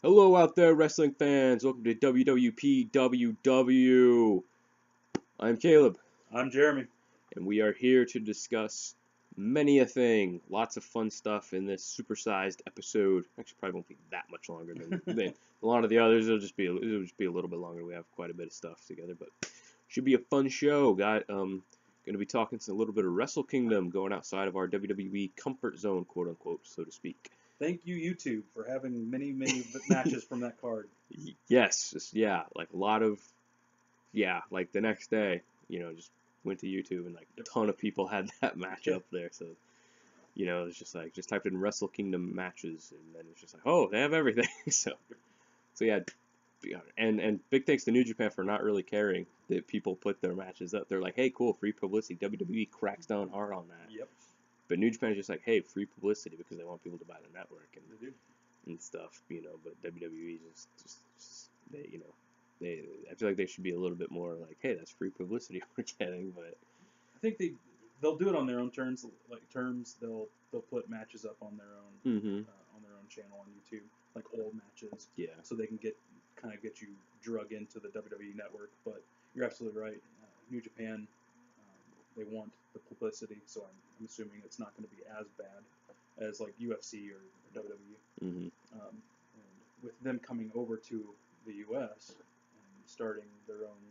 Hello out there, wrestling fans. Welcome to WWPWW. I'm Caleb, I'm Jeremy. and we are here to discuss many a thing. Lots of fun stuff in this supersized episode. Actually, probably won't be that much longer than a lot of the others. It'll just be a little bit longer. We have quite a bit of stuff together, but should be a fun show. Going to be talking a little bit of Wrestle Kingdom, going outside of our WWE comfort zone, quote unquote, so to speak. Thank you, YouTube, for having many matches from that card. Yes, yeah, like a lot of, like the next day, just went to YouTube and like a ton of people had that match up there. So, it's just like, just typed in Wrestle Kingdom matches and then it's just like, oh, they have everything. So yeah, and big thanks to New Japan for not really caring that people put their matches up. They're like, hey, cool, free publicity. WWE cracks down hard on that. Yep. But New Japan is just like, hey, free publicity because they want people to buy the network and They do. and stuff, But WWE just they, I feel like they should be a little bit more like, hey, that's free publicity we're getting. But I think they'll do it on their own terms. They'll put matches up on their own on their own channel on YouTube, like old matches. Yeah. So they can get you drug into the WWE network. But you're absolutely right. New Japan, they want the publicity, so I'm assuming it's not going to be as bad as like UFC or WWE. Mm-hmm. And with them coming over to the U.S. and starting their own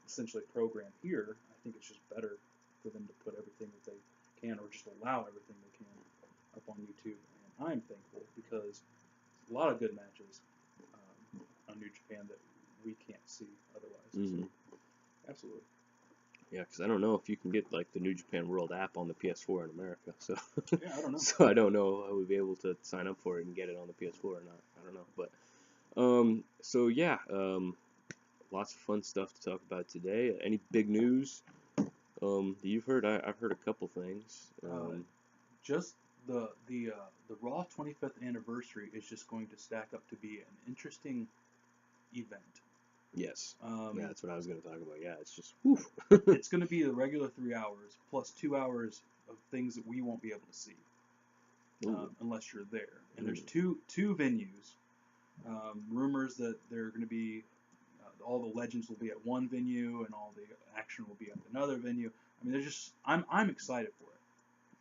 essentially program here, I think it's just better for them to put everything that they can, or just allow everything they can, up on YouTube. And I'm thankful because there's a lot of good matches on New Japan that we can't see otherwise. Mm-hmm. So, absolutely. Yeah, because I don't know if you can get like the New Japan World app on the PS4 in America. So Yeah, I don't know. so I don't know if I would be able to sign up for it and get it on the PS4 or not. I don't know, but so yeah, lots of fun stuff to talk about today. Any big news that you've heard? I've heard a couple things. Just the Raw 25th anniversary is just going to stack up to be an interesting event. Yes. Yeah, that's what I was going to talk about. Yeah, it's just, It's going to be the regular 3 hours plus 2 hours of things that we won't be able to see unless you're there. And there's two venues. Rumors that they're going to be all the legends will be at one venue and all the action will be at another venue. I mean, they're just I'm excited for it.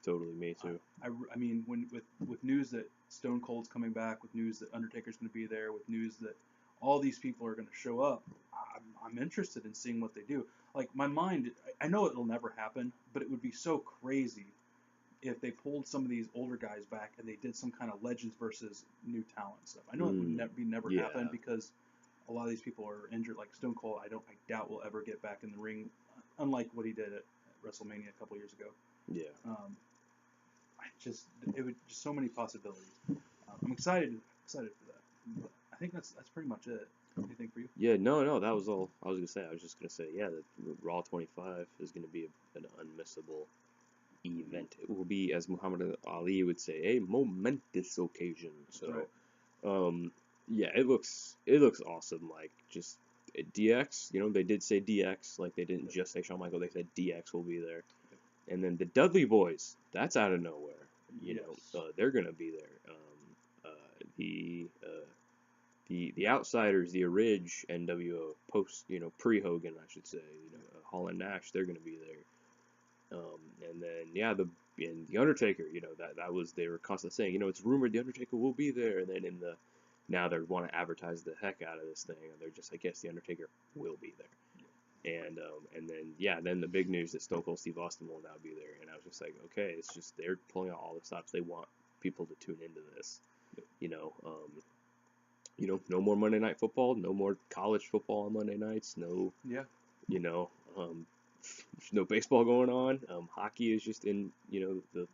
Totally, me too. I mean, when with news that Stone Cold's coming back, with news that Undertaker's going to be there, with news that all these people are going to show up, I'm interested in seeing what they do. Like, my mind, I know it'll never happen, but it would be so crazy if they pulled some of these older guys back and they did some kind of legends versus new talent stuff. I know it would never happen because a lot of these people are injured. Like Stone Cold, I doubt will ever get back in the ring, unlike what he did at WrestleMania a couple years ago. Yeah. It would just so many possibilities. I'm excited for that. But I think that's pretty much it. Anything for you? Yeah, no, that was all I was gonna say. I was just gonna say, yeah, that Raw 25 is gonna be an unmissable event. It will be, as Muhammad Ali would say, a momentous occasion. So, Right. Yeah, it looks awesome. Like just DX, they did say DX, like they didn't just say Shawn Michaels, they said DX will be there. And then the Dudley Boys, that's out of nowhere. They're gonna be there. The Outsiders, the Orig NWO post, pre Hogan, I should say. Hall and Nash, they're gonna be there. And then the Undertaker, that was, they were constantly saying, it's rumored the Undertaker will be there. And then now they want to advertise the heck out of this thing, and they're just like, yes, the Undertaker will be there. And then the big news that Stone Cold Steve Austin will now be there, and I was just like, okay, it's just they're pulling out all the stops. They want people to tune into this, no more Monday Night Football, no more college football on Monday nights, no baseball going on. Hockey is just in the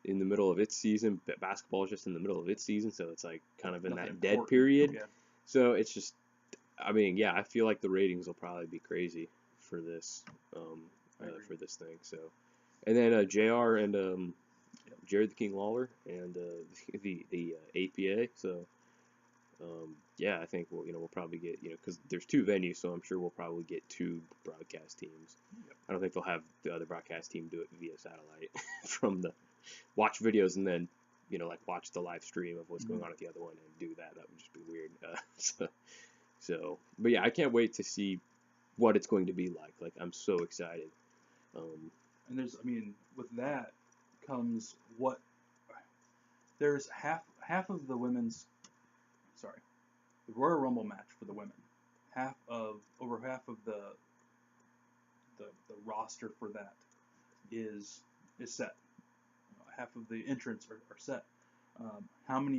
middle of its season. Basketball is just in the middle of its season, so it's like kind of in that dead period. Yeah. So it's just, I mean, yeah, I feel like the ratings will probably be crazy for this, for this thing. So, and then JR and Jared the King Lawler and the APA. So, yeah, I think we'll probably get, because there's two venues, so I'm sure we'll probably get two broadcast teams. Yep. I don't think they'll have the other broadcast team do it via satellite from the watch videos and then like watch the live stream of what's going Mhm. on at the other one and do that. That would just be weird. But yeah, I can't wait to see what it's going to be like. Like, I'm so excited. And with that comes what there's half of the women's, sorry, the Royal Rumble match for the women. Over half of the roster for that is set. Half of the entrants are set. How many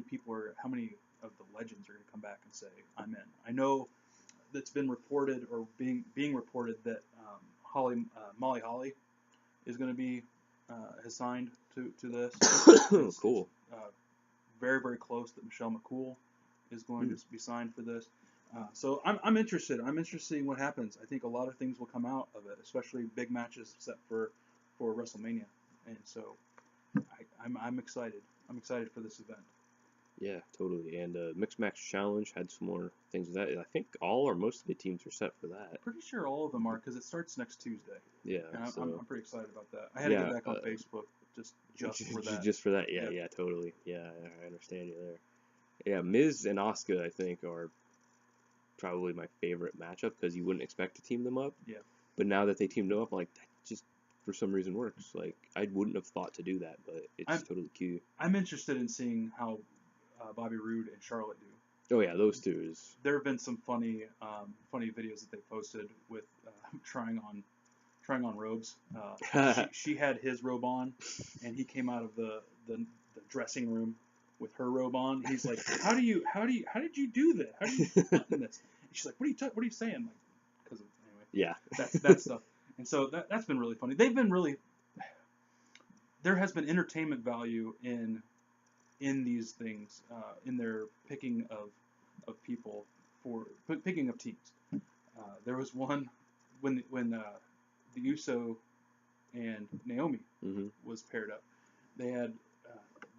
of the legends are going to come back and say, I'm in? I know that's been reported, or being reported, that Molly Holly is going to be has signed to this. Cool. It's very, very close that Michelle McCool is going to be signed for this. So I'm interested. I'm interested in what happens. I think a lot of things will come out of it, especially big matches set for WrestleMania. And so I'm excited. I'm excited for this event. Yeah, totally. And Mixed Match Challenge had some more things with that. I think all or most of the teams are set for that. Pretty sure all of them are, because it starts next Tuesday. Yeah, And so I'm pretty excited about that. I had to get back on Facebook just for that. Just for that, yeah, Yep. yeah, totally. Yeah, I understand you there. Yeah, Miz and Asuka, I think, are probably my favorite matchup because you wouldn't expect to team them up. Yeah. But now that they teamed them up, like, that just for some reason works. Like, I wouldn't have thought to do that, but it's totally cute. I'm interested in seeing how Bobby Roode and Charlotte do. Oh yeah, those two is. There have been some funny videos that they posted with trying on robes. She had his robe on, and he came out of the dressing room with her robe on. He's like, how did you do that? How do you button this? And she's like, what are you saying? Like, because anyway. Yeah. That stuff. And so that's been really funny. There has been entertainment value in these things, in their picking of people picking of teams. There was one when the Uso and Naomi was paired up. They had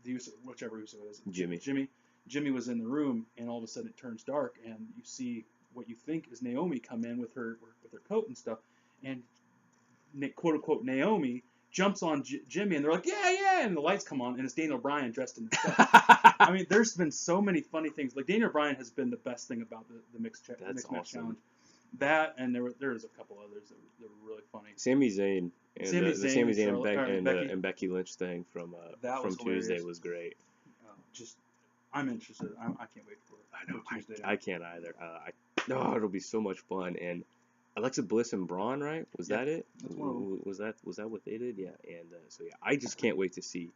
the Uso, whichever Uso it is, Jimmy was in the room, and all of a sudden it turns dark, and you see what you think is Naomi come in with her coat and stuff, and quote unquote Naomi jumps on Jimmy, and they're like, yeah, and the lights come on, and it's Daniel Bryan dressed in stuff. I mean, there's been so many funny things. Like, Daniel Bryan has been the best thing about the mixed match challenge. That, and there was a couple others that were really funny. Sami Zayn and the Sami Zayn and Becky Lynch thing from Tuesday was great. I'm interested. I can't wait for Tuesday. I can't either. It'll be so much fun. And Alexa Bliss and Braun, right? Was that it? That's one of them. Was that what they did? Yeah. And so yeah, I just can't wait to see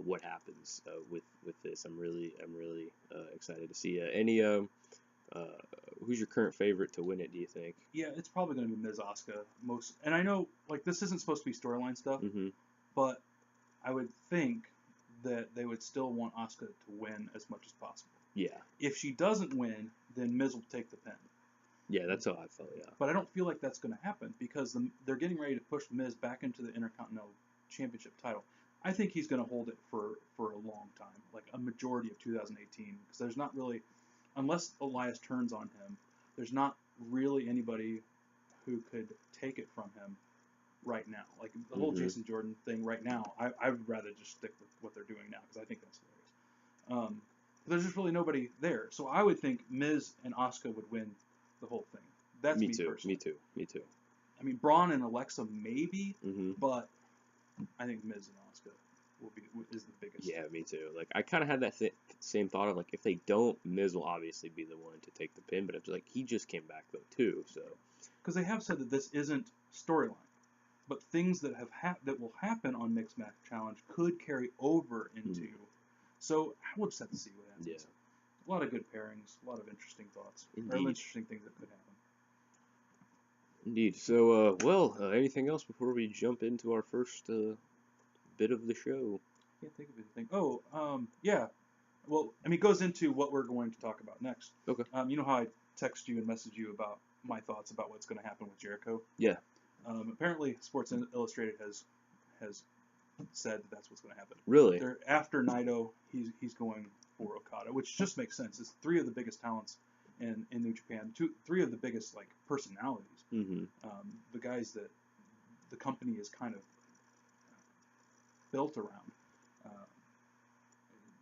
what happens with this. I'm really excited to see who's your current favorite to win it, do you think? Yeah, it's probably going to be Miz Asuka most. And I know, like, this isn't supposed to be storyline stuff, but I would think that they would still want Asuka to win as much as possible. Yeah. If she doesn't win, then Miz will take the pin. Yeah, that's how I felt, yeah. But I don't feel like that's going to happen, because they're getting ready to push Miz back into the Intercontinental Championship title. I think he's going to hold it for a long time, like a majority of 2018, because there's not really, unless Elias turns on him, there's not really anybody who could take it from him right now. Like, the whole Jason Jordan thing right now, I would rather just stick with what they're doing now, because I think that's hilarious. There's just really nobody there. So I would think Miz and Asuka would win the whole thing. That's me personally. Me too. I mean, Braun and Alexa maybe, but I think Miz and Asuka is the biggest. Yeah, me too. Like, I kind of had that same thought of, like, if they don't, Miz will obviously be the one to take the pin, but it's like, he just came back though too, so. Because they have said that this isn't storyline, but things that that will happen on Mixed Match Challenge could carry over into. So we'll just have to see what happens. Yeah. A lot of good pairings, a lot of interesting thoughts, Indeed. or interesting things that could happen. Indeed. So, anything else before we jump into our first bit of the show? Can't think of anything. Oh, yeah. Well, I mean, it goes into what we're going to talk about next. Okay. You know how I text you and message you about my thoughts about what's going to happen with Jericho? Yeah. Apparently, Sports Illustrated has said that that's what's going to happen. Really? After Naito, he's going for Okada, which just makes sense. It's three of the biggest talents in New Japan, three of the biggest, like, personalities. The guys that the company is kind of built around.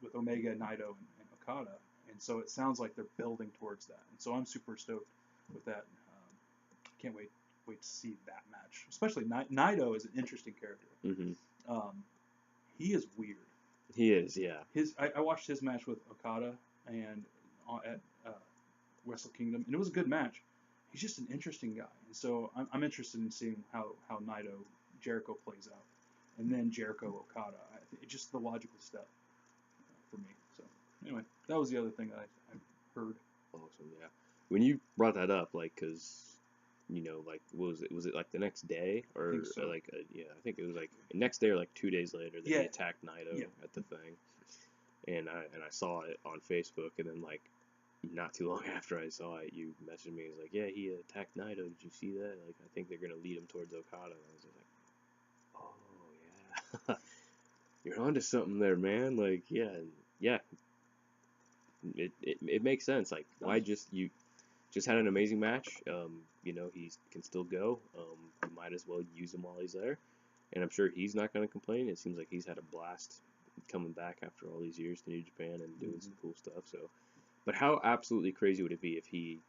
with Omega, Naito, and Okada, and so it sounds like they're building towards that, and so I'm super stoked with that. Can't wait to see that match. Especially Naito is an interesting character. He is weird. He is, yeah. I watched his match with Okada and at Wrestle Kingdom, and it was a good match. He's just an interesting guy, and so I'm interested in seeing how Naito Jericho plays out, and then Jericho Okada. It's just the logical step for me. So anyway, that was the other thing that I heard. Awesome, yeah. When you brought that up, like, cause you know, like, what was it? Was it like the next day, or I think so. like, yeah, I think it was like the next day or like 2 days later that he attacked Naito at the thing, and I saw it on Facebook, and then like not too long after I saw it, you messaged me. It's like, yeah, he attacked Naito. Did you see that? Like, I think they're gonna lead him towards Okada. And I was just like, oh yeah, you're onto something there, man. Like, yeah, it makes sense. Like, why you just had an amazing match. You know, he can still go. You might as well use him while he's there. And I'm sure he's not going to complain. It seems like he's had a blast coming back after all these years to New Japan and doing some cool stuff. So, but how absolutely crazy would it be if he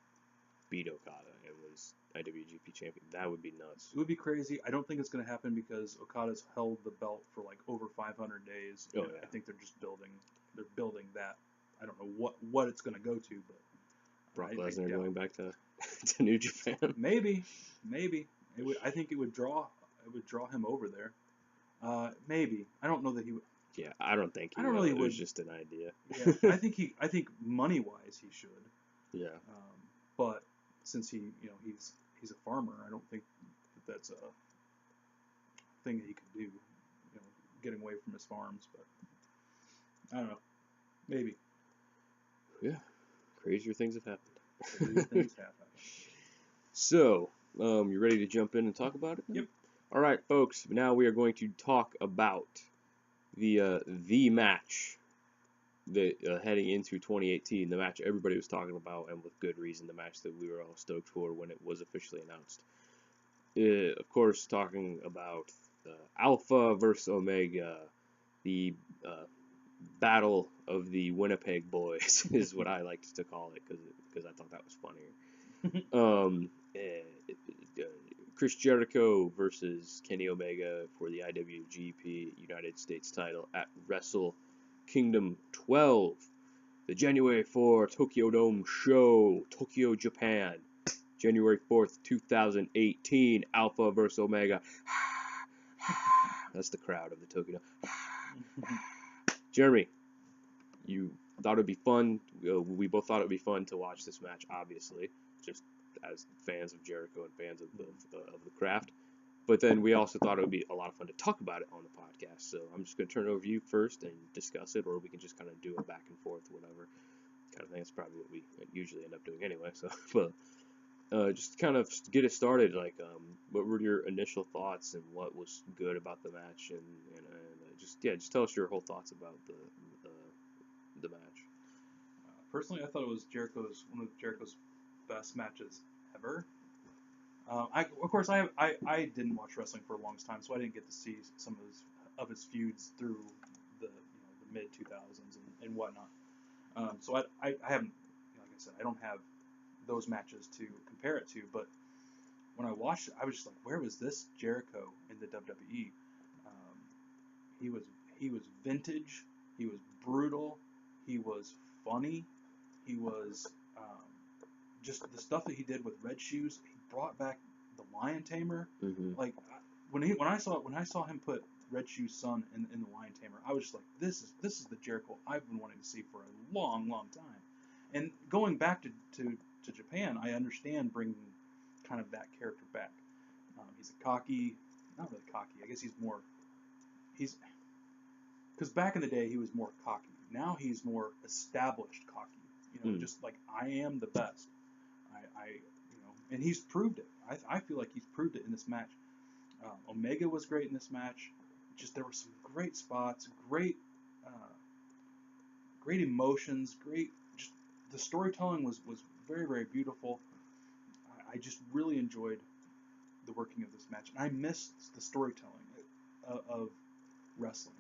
beat Okada and was IWGP champion? That would be nuts. It would be crazy. I don't think it's going to happen because Okada's held the belt for like over 500 days. Oh, yeah. I think they're just building. They're building that. I don't know what it's going to go to, but Brock Lesnar going back to New Japan. Maybe. I think it would draw him over there. Maybe. I don't know that he would. Yeah, I don't think he I don't would. really It would. was just an idea. Yeah, I think money wise he should. Yeah. But since he's a farmer, I don't think that's a thing that he could do. You know, getting away from his farms, but I don't know. Maybe. Yeah. Crazier things have happened. Crazier things have happened. So, you ready to jump in and talk about it? Yep. All right, folks. Now we are going to talk about the match that heading into 2018, the match everybody was talking about, and with good reason, the match that we were all stoked for when it was officially announced. Of course, talking about Alpha versus Omega, the battle of the Winnipeg Boys is what I liked to call it because I thought that was funnier. Chris Jericho versus Kenny Omega for the IWGP United States title at Wrestle Kingdom 12, the January 4 Tokyo Dome show, Tokyo, Japan. January 4th, 2018, Alpha versus Omega. That's the crowd of the Tokyo Dome. Jeremy, you thought it would be fun. We both thought it would be fun to watch this match, obviously, just as fans of Jericho and fans of the craft. But then we also thought it would be a lot of fun to talk about it on the podcast. So I'm just going to turn it over to you first and discuss it, or we can just kind of do a back and forth, whatever kind of thing. That's probably what we usually end up doing anyway. So, but just kind of get it started. Like, what were your initial thoughts and what was good about the match, and just tell us your whole thoughts about the match. Personally, I thought it was one of Jericho's best matches ever. Of course, I didn't watch wrestling for a long time, so I didn't get to see some of his feuds through the mid 2000s and whatnot. So I haven't, like I said, I don't have those matches to compare it to. But when I watched it, I was just like, where was this Jericho in the WWE? He was vintage. He was brutal. He was funny. He was just the stuff that he did with Red Shoes. He brought back the Lion Tamer. Mm-hmm. Like when I saw him put Red Shoes' son in the Lion Tamer, I was just like, this is the Jericho I've been wanting to see for a long time. And going back to Japan, I understand bringing kind of that character back. He's not really cocky. I guess because back in the day he was more cocky. Now he's more established cocky. Just like I am the best. And he's proved it. I feel like he's proved it in this match. Omega was great in this match. Just there were some great spots, great emotions, just the storytelling was very, very beautiful. I just really enjoyed the working of this match, and I missed the storytelling of wrestling.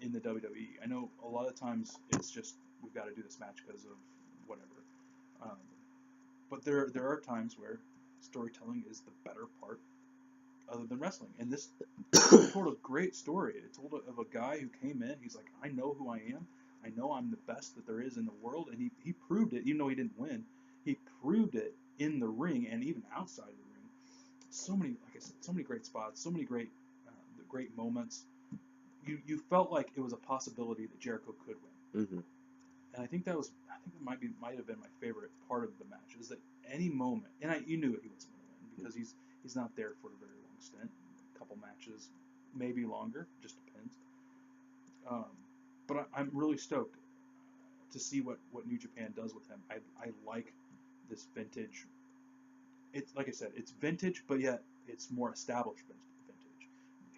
in the WWE. I know a lot of times it's just we've got to do this match because of whatever. Um, but there are times where storytelling is the better part other than wrestling. And this told a great story. It told of a guy who came in. He's like, I know who I am. I know I'm the best that there is in the world. And he proved it, even though he didn't win. He proved it in the ring and even outside of the ring. So many, like I said, so many great spots, so many great moments. You felt like it was a possibility that Jericho could win. Mm-hmm. And I think that might have been my favorite part of the match, is that any moment, and you knew he wasn't going to win because he's not there for a very long stint, a couple matches, maybe longer, just depends. But I'm really stoked to see what New Japan does with him. I like this vintage. It's like I said, it's vintage, but yet it's more established vintage.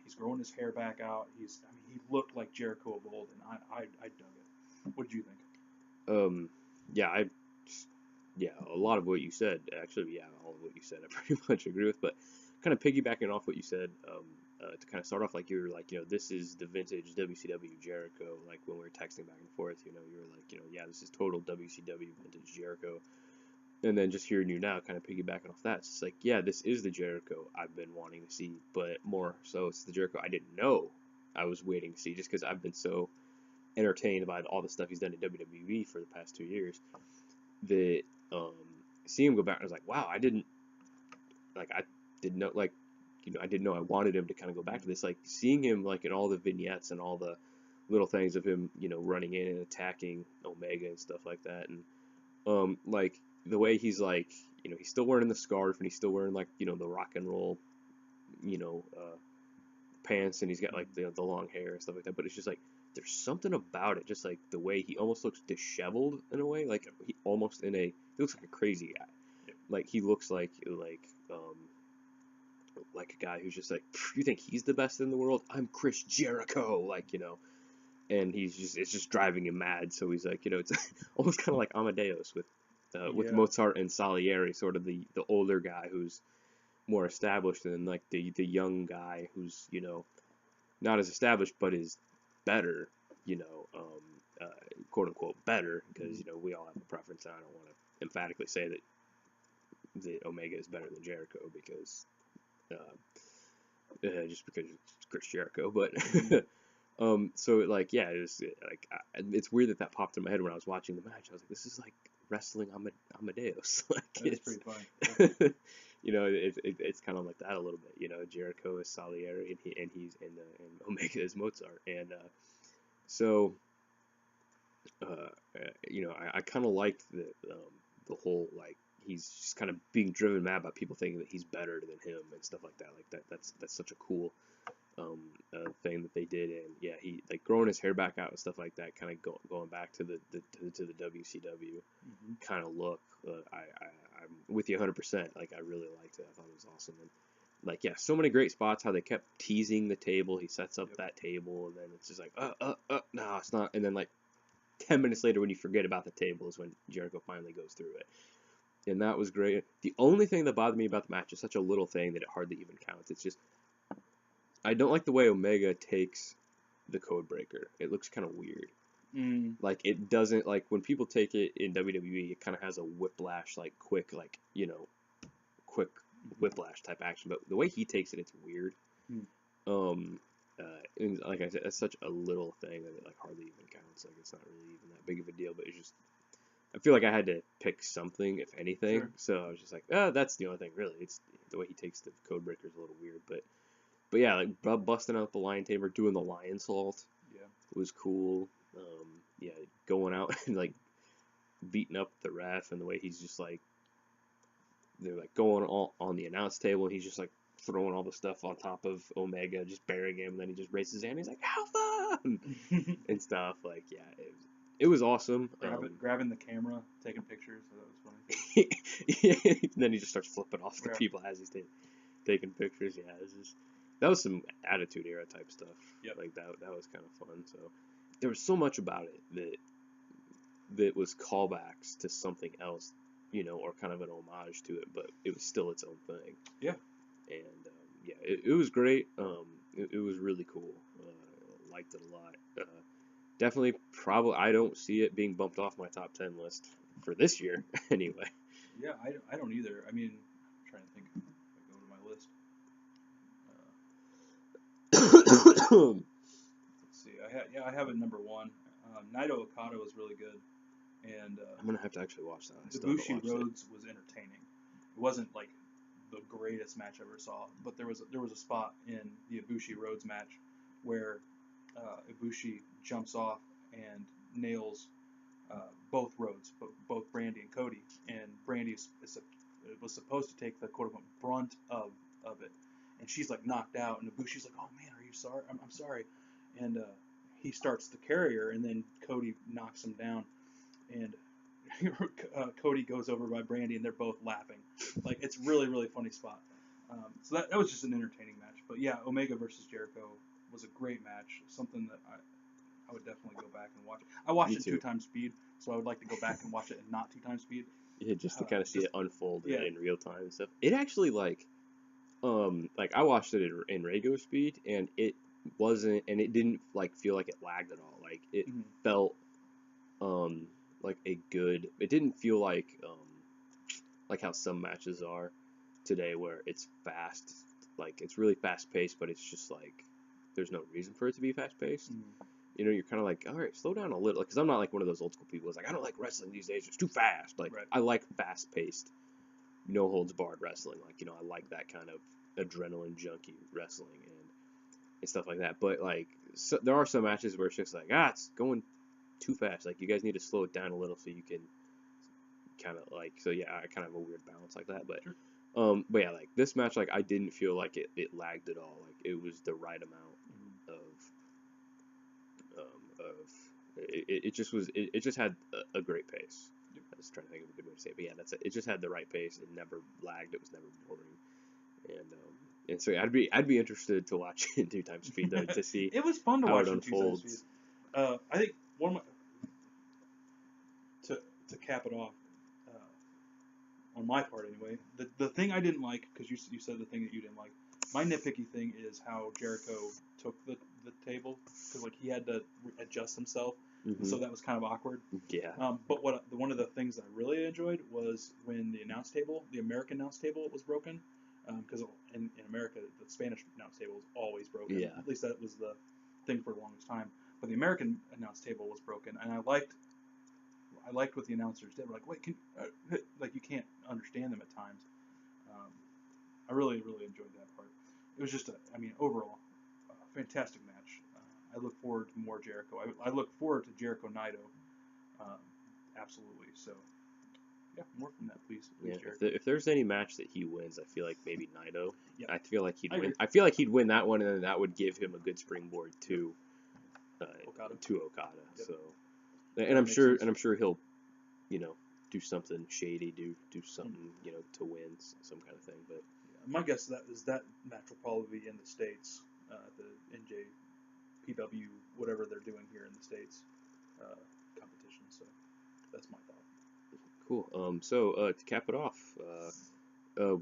He's growing his hair back out. He looked like Jericho of old, and I dug it. What did you think? Yeah, yeah, a lot of what you said, actually, yeah, all of what you said, I pretty much agree with. But kind of piggybacking off what you said, to kind of start off, like you were like, this is the vintage WCW Jericho. Like when we were texting back and forth, you were like, yeah, this is total WCW vintage Jericho. And then just hearing you now, kind of piggybacking off that, it's just like, yeah, this is the Jericho I've been wanting to see, but more so, it's the Jericho I didn't know I was waiting to see, just because I've been so entertained by all the stuff he's done in WWE for the past 2 years that seeing him go back, I was like, wow, I didn't know, like, I didn't know I wanted him to kind of go back to this. Like seeing him like in all the vignettes and all the little things of him, running in and attacking Omega and stuff like that, and like the way he's like, he's still wearing the scarf and he's still wearing like, the rock and roll, pants, and he's got like the long hair and stuff like that. But it's just like there's something about it, just like the way he almost looks disheveled in a way, like he looks like a crazy guy. Yep. Like he looks like a guy who's just like, you think he's the best in the world? I'm Chris Jericho, like, and it's just driving him mad. So he's like, it's almost kind of like Amadeus with Yeah. Mozart and Salieri, sort of the older guy who's more established than like the young guy who's not as established but is better, quote unquote better, because we all have a preference, and I don't want to emphatically say that Omega is better than Jericho because just because it's Chris Jericho, but so like yeah, it's weird that popped in my head when I was watching the match. I was like, this is like wrestling Amadeus. Like That's pretty funny. Yeah. It's kind of like that a little bit. Jericho is Salieri and Omega is Mozart, and so I kind of liked the whole, like, he's just kind of being driven mad by people thinking that he's better than him and stuff like that. Like that's such a cool thing that they did, and yeah, he like growing his hair back out and stuff like that, kind of going back to the WCW kind of look. I'm with you 100%. Like I really liked it. I thought it was awesome, and like yeah, so many great spots. How they kept teasing the table. He sets up that table, and then it's just like no, it's not. And then like 10 minutes later, when you forget about the table, is when Jericho finally goes through it. And that was great. The only thing that bothered me about the match is such a little thing that it hardly even counts. It's just, I don't like the way Omega takes the code breaker. It looks kind of weird. Like, it doesn't, like, when people take it in WWE, it kind of has a whiplash, like, quick whiplash type action. But the way he takes it, it's weird. And like I said, that's such a little thing that it, like, hardly even counts. Like, it's not really even that big of a deal, but it's just, I feel like I had to pick something, if anything. Sure. So I was just like, that's the only thing, really. It's the way he takes the code breaker is a little weird, but yeah, like busting out the lion tamer, doing the lion salt, was cool. Yeah, going out and like beating up the ref, and the way he's just like, they're like going all on the announce table, and he's just like throwing all the stuff on top of Omega, just burying him, and then he just raises his hand, and he's like, Alpha! and stuff. Like, yeah, it was awesome. Grabbing the camera, taking pictures, so that was funny. And then he just starts flipping off the people as he's taking pictures. Yeah, that was some Attitude Era type stuff. Yep. Like that was kind of fun. So there was so much about it that was callbacks to something else, or kind of an homage to it, but it was still its own thing. Yeah. And yeah, it was great. It was really cool. liked it a lot. Definitely, probably, I don't see it being bumped off my top 10 list for this year, anyway. Yeah, I don't either. I mean, I'm trying to think if I go to my list. Let's see. I have it number one. Naito Okada was really good, and I'm gonna have to actually watch that. I still haven't Ibushi watched Rhodes was entertaining. It wasn't like the greatest match I ever saw, but there was a spot in the Ibushi Rhodes match where Ibushi jumps off and nails both Rhodes, both Brandy and Cody, and Brandy was supposed to take the quote unquote brunt of it, and she's like knocked out, and Ibushi's like, "Oh man, are you sorry? I'm sorry," and he starts to carry her, and then Cody knocks him down, and Cody goes over by Brandy, and they're both laughing. Like, it's really, really funny spot. So that was just an entertaining match. But yeah, Omega versus Jericho was a great match. Something that I would definitely go back and watch. I watched Me it too. 2 times speed, so I would like to go back and watch it in not 2 times speed. Yeah, just to kind of see it unfold yeah. in real time and stuff. It actually like I watched it in regular speed, and it wasn't, and it didn't like feel like it lagged at all. Like it felt like a good. It didn't feel like how some matches are today, where it's fast, like it's really fast paced, but it's just like there's no reason for it to be fast paced. You know, you're kind of like, all right, slow down a little, because I'm not like one of those old school people who's like, I don't like wrestling these days, it's too fast. Like, Right. I like fast paced, no holds barred wrestling. Like, you know, I like that kind of adrenaline junkie wrestling and stuff like that. But like, so, there are some matches where it's just like, it's going too fast. Like, you guys need to slow it down a little so you can kind of like, so yeah, I kind of have a weird balance like that. But Sure. but yeah, like this match, like I didn't feel like it lagged at all. Like it was the right amount of it just was it just had a great pace. Yep. I was trying to think of a good way to say it, but yeah, that's it. It just had the right pace. It never lagged. It was never boring. And so yeah, I'd be interested to watch it in 2 times speed though to see it was fun to how watch it in 2 times unfolds. speed. I think one of my, to cap it off, on my part anyway, the thing I didn't like, because you said the thing that you didn't like, my nitpicky thing is how Jericho took the table, because like he had to adjust himself, so that was kind of awkward. Yeah. But one of the things that I really enjoyed was when the American announce table was broken, because in America the Spanish announce table was always broken. Yeah. At least that was the thing for the longest time. But the American announce table was broken, and I liked what the announcers did. We're like, wait, like you can't understand them at times. I really, really enjoyed that part. It was just overall, a fantastic match. I look forward to more Jericho. I look forward to Jericho Naito. Absolutely. So, yeah, more from that, please, Yeah, Jericho. if there's any match that he wins, I feel like maybe Naito. Yeah. I feel like he'd I win. agree. I feel like he'd win that one, and then that would give him a good springboard to Okada. Okada. Yep. So, That and I'm makes sure, sense. and I'm sure he'll, you know, do something shady, do something, you know, to win some kind of thing. But my guess is that match will probably be in the States, the NJPW, whatever they're doing here in the States, competition. So that's my thought. cool. So to cap it off,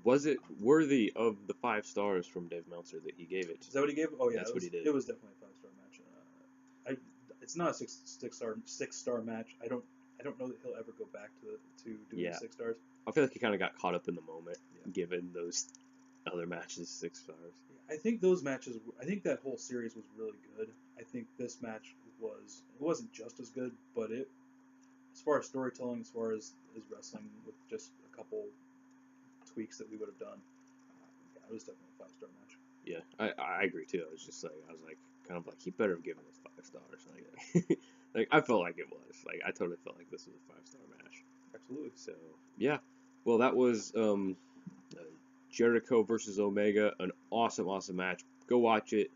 was it worthy of the 5 stars from Dave Meltzer that he gave it? Is that what he gave? Oh yeah, That's what he did. It was definitely a 5-star match. It's not a six star match. I don't know that he'll ever go back to doing 6 stars. I feel like he kind of got caught up in the moment, given those other matches 6 stars. Yeah, I think those matches. I think that whole series was really good. I think this match wasn't just as good, but as far as storytelling, as far as wrestling, with just a couple tweaks that we would have done, it was definitely a 5-star match. Yeah, I agree too. I was like, kind of like, he better have given us 5 stars. Like, like I felt like it was. Like, I totally felt like this was a 5-star match. Absolutely. So yeah, well, that was Jericho versus Omega, an awesome match. Go watch it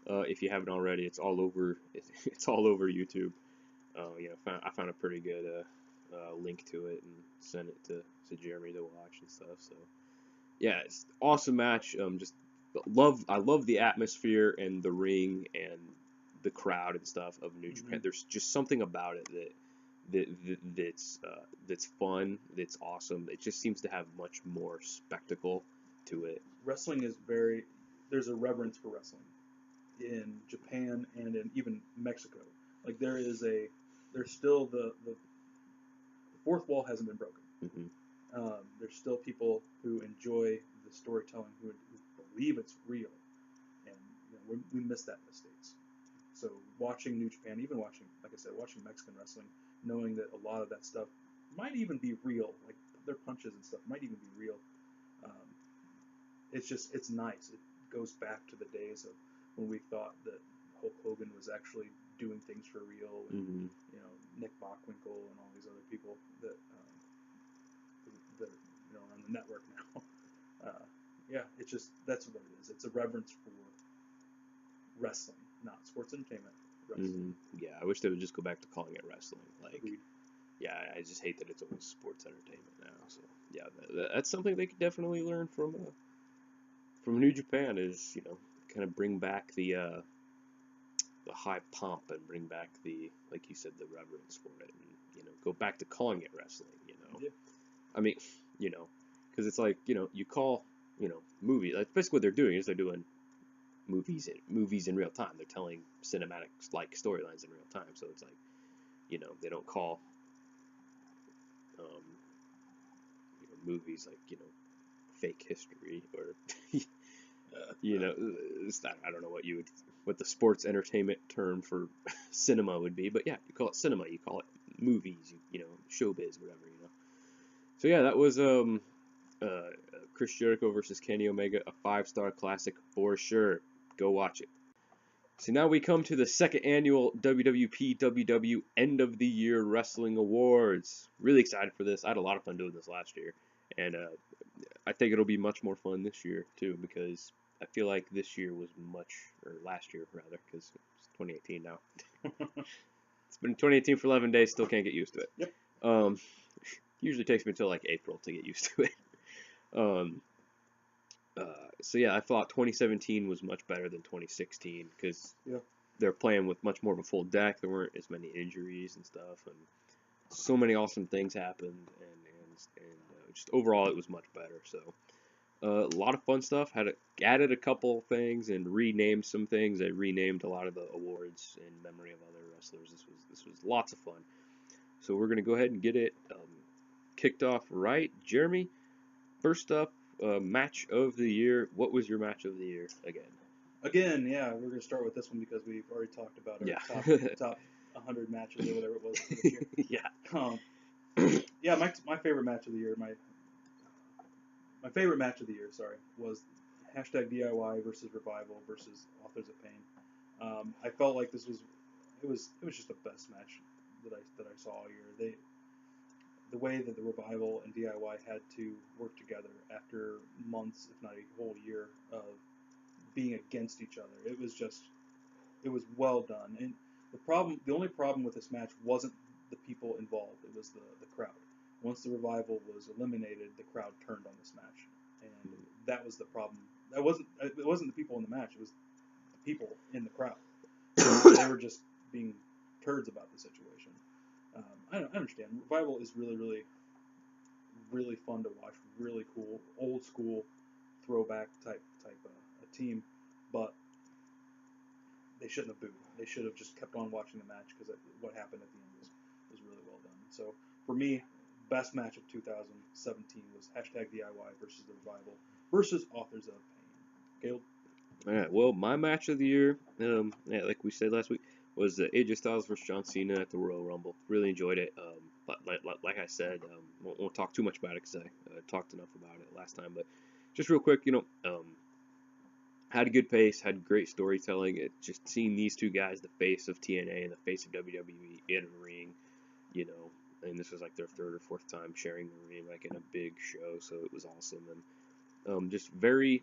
if you haven't already. It's all over. It's all over YouTube. I found a pretty good link to it and sent it to Jeremy to watch and stuff. So yeah, it's awesome match. I love the atmosphere and the ring and the crowd and stuff of New Japan. There's just something about it that's fun, that's awesome. It just seems to have much more spectacle to it. Wrestling is there's a reverence for wrestling. in Japan and in even Mexico. Like there's still the fourth wall hasn't been broken. There's still people who enjoy the storytelling, who believe it's real, and we miss that in the States. So watching New Japan, even watching, like I said, watching Mexican wrestling, knowing that a lot of that stuff might even be real, like their punches and stuff might even be real. It's nice. It goes back to the days of when we thought that Hulk Hogan was actually doing things for real, and Nick Bockwinkel and all these other people that are on the network now. Yeah, it's just that's what it is. It's a reverence for wrestling, not sports entertainment. Wrestling. Yeah, I wish they would just go back to calling it wrestling. Like, Agreed. yeah, I just hate that it's always sports entertainment now. So yeah, that's something they could definitely learn from New Japan is kind of bring back the high pomp and bring back the, like you said, the reverence for it, and go back to calling it wrestling. Yeah. I mean, because it's like you call movie, like basically what they're doing is they're doing movies in real time. They're telling cinematic like storylines in real time. So it's like they don't call movies like fake history or I don't know what the sports entertainment term for cinema would be, but yeah, you call it cinema, you call it movies, showbiz, whatever. So yeah, that was Chris Jericho versus Kenny Omega, a 5-star classic for sure. Go watch it. So now we come to the second annual WWPWW End of the Year Wrestling Awards. Really excited for this. I had a lot of fun doing this last year, and I think it'll be much more fun this year too, because I feel like this year was or last year rather, because it's 2018 now. It's been 2018 for 11 days, still can't get used to it. Yep. Usually takes me until like April to get used to it. So yeah, I thought 2017 was much better than 2016 because they're playing with much more of a full deck. There weren't as many injuries and stuff, and so many awesome things happened, and just overall it was much better. So a lot of fun stuff. Added a couple things and renamed some things. I renamed a lot of the awards in memory of other wrestlers. This was lots of fun. So we're gonna go ahead and get it kicked off right. Jeremy, first up, match of the year. What was your match of the year again? Again, yeah, we're gonna start with this one because we've already talked about our top 100 matches or whatever it was for this year. Yeah. My favorite match of the year, my favorite match of the year, was #DIY versus Revival versus Authors of Pain. I felt like it was just the best match that I saw all year. The way that the Revival and DIY had to work together after months, if not a whole year, of being against each other. It was well done. And the only problem with this match wasn't the people involved. It was the crowd. Once the Revival was eliminated, the crowd turned on this match, and that was the problem. It wasn't the people in the match. It was the people in the crowd. They were just being turds about the situation. I understand. Revival is really, really, really fun to watch. Really cool, old school, throwback type a team, but they shouldn't have booed. They should have just kept on watching the match because what happened at the end was really well done. So for me, best match of 2017 was #DIY versus the Revival versus Authors of Pain. Caleb? All right. Well, my match of the year, like we said last week, was AJ Styles versus John Cena at the Royal Rumble. Really enjoyed it. But like I said, won't talk too much about it because I talked enough about it last time. But just real quick, had a good pace, had great storytelling. Just seeing these two guys, the face of TNA and the face of WWE, in a ring, and this was like their third or fourth time sharing the ring, like in a big show, so it was awesome. And just very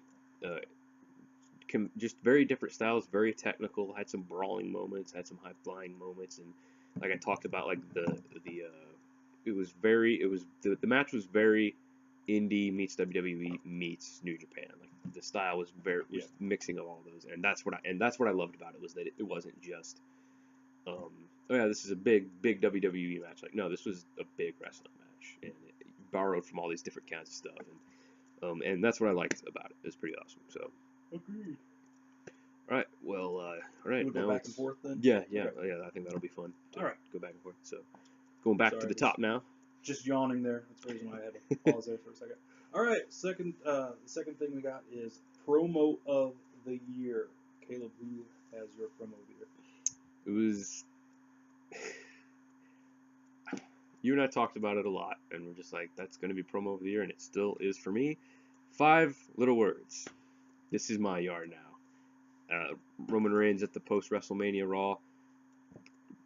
different styles, very technical. Had some brawling moments, had some high flying moments, and like I talked about, like the match was very indie meets WWE meets New Japan. Like the style was mixing of all those, and that's what I loved about it, was that it wasn't just this is a big WWE match. Like, no, this was a big wrestling match, and it borrowed from all these different kinds of stuff, and that's what I liked about it. It was pretty awesome. So. Agreed. All right. Well, All right, You want to go now back and forth then? yeah, Okay. I think that'll be fun to All right. go back and forth. So going back to Sorry, the I was top now. just yawning there. That's the reason why I had to pause there for a second. All right, the second thing we got is promo of the year. Caleb, who has your promo of the year? It was you and I talked about it a lot, and we're just like, that's going to be promo of the year, and it still is for me. 5 little words. This is my yard now. Roman Reigns at the post WrestleMania Raw.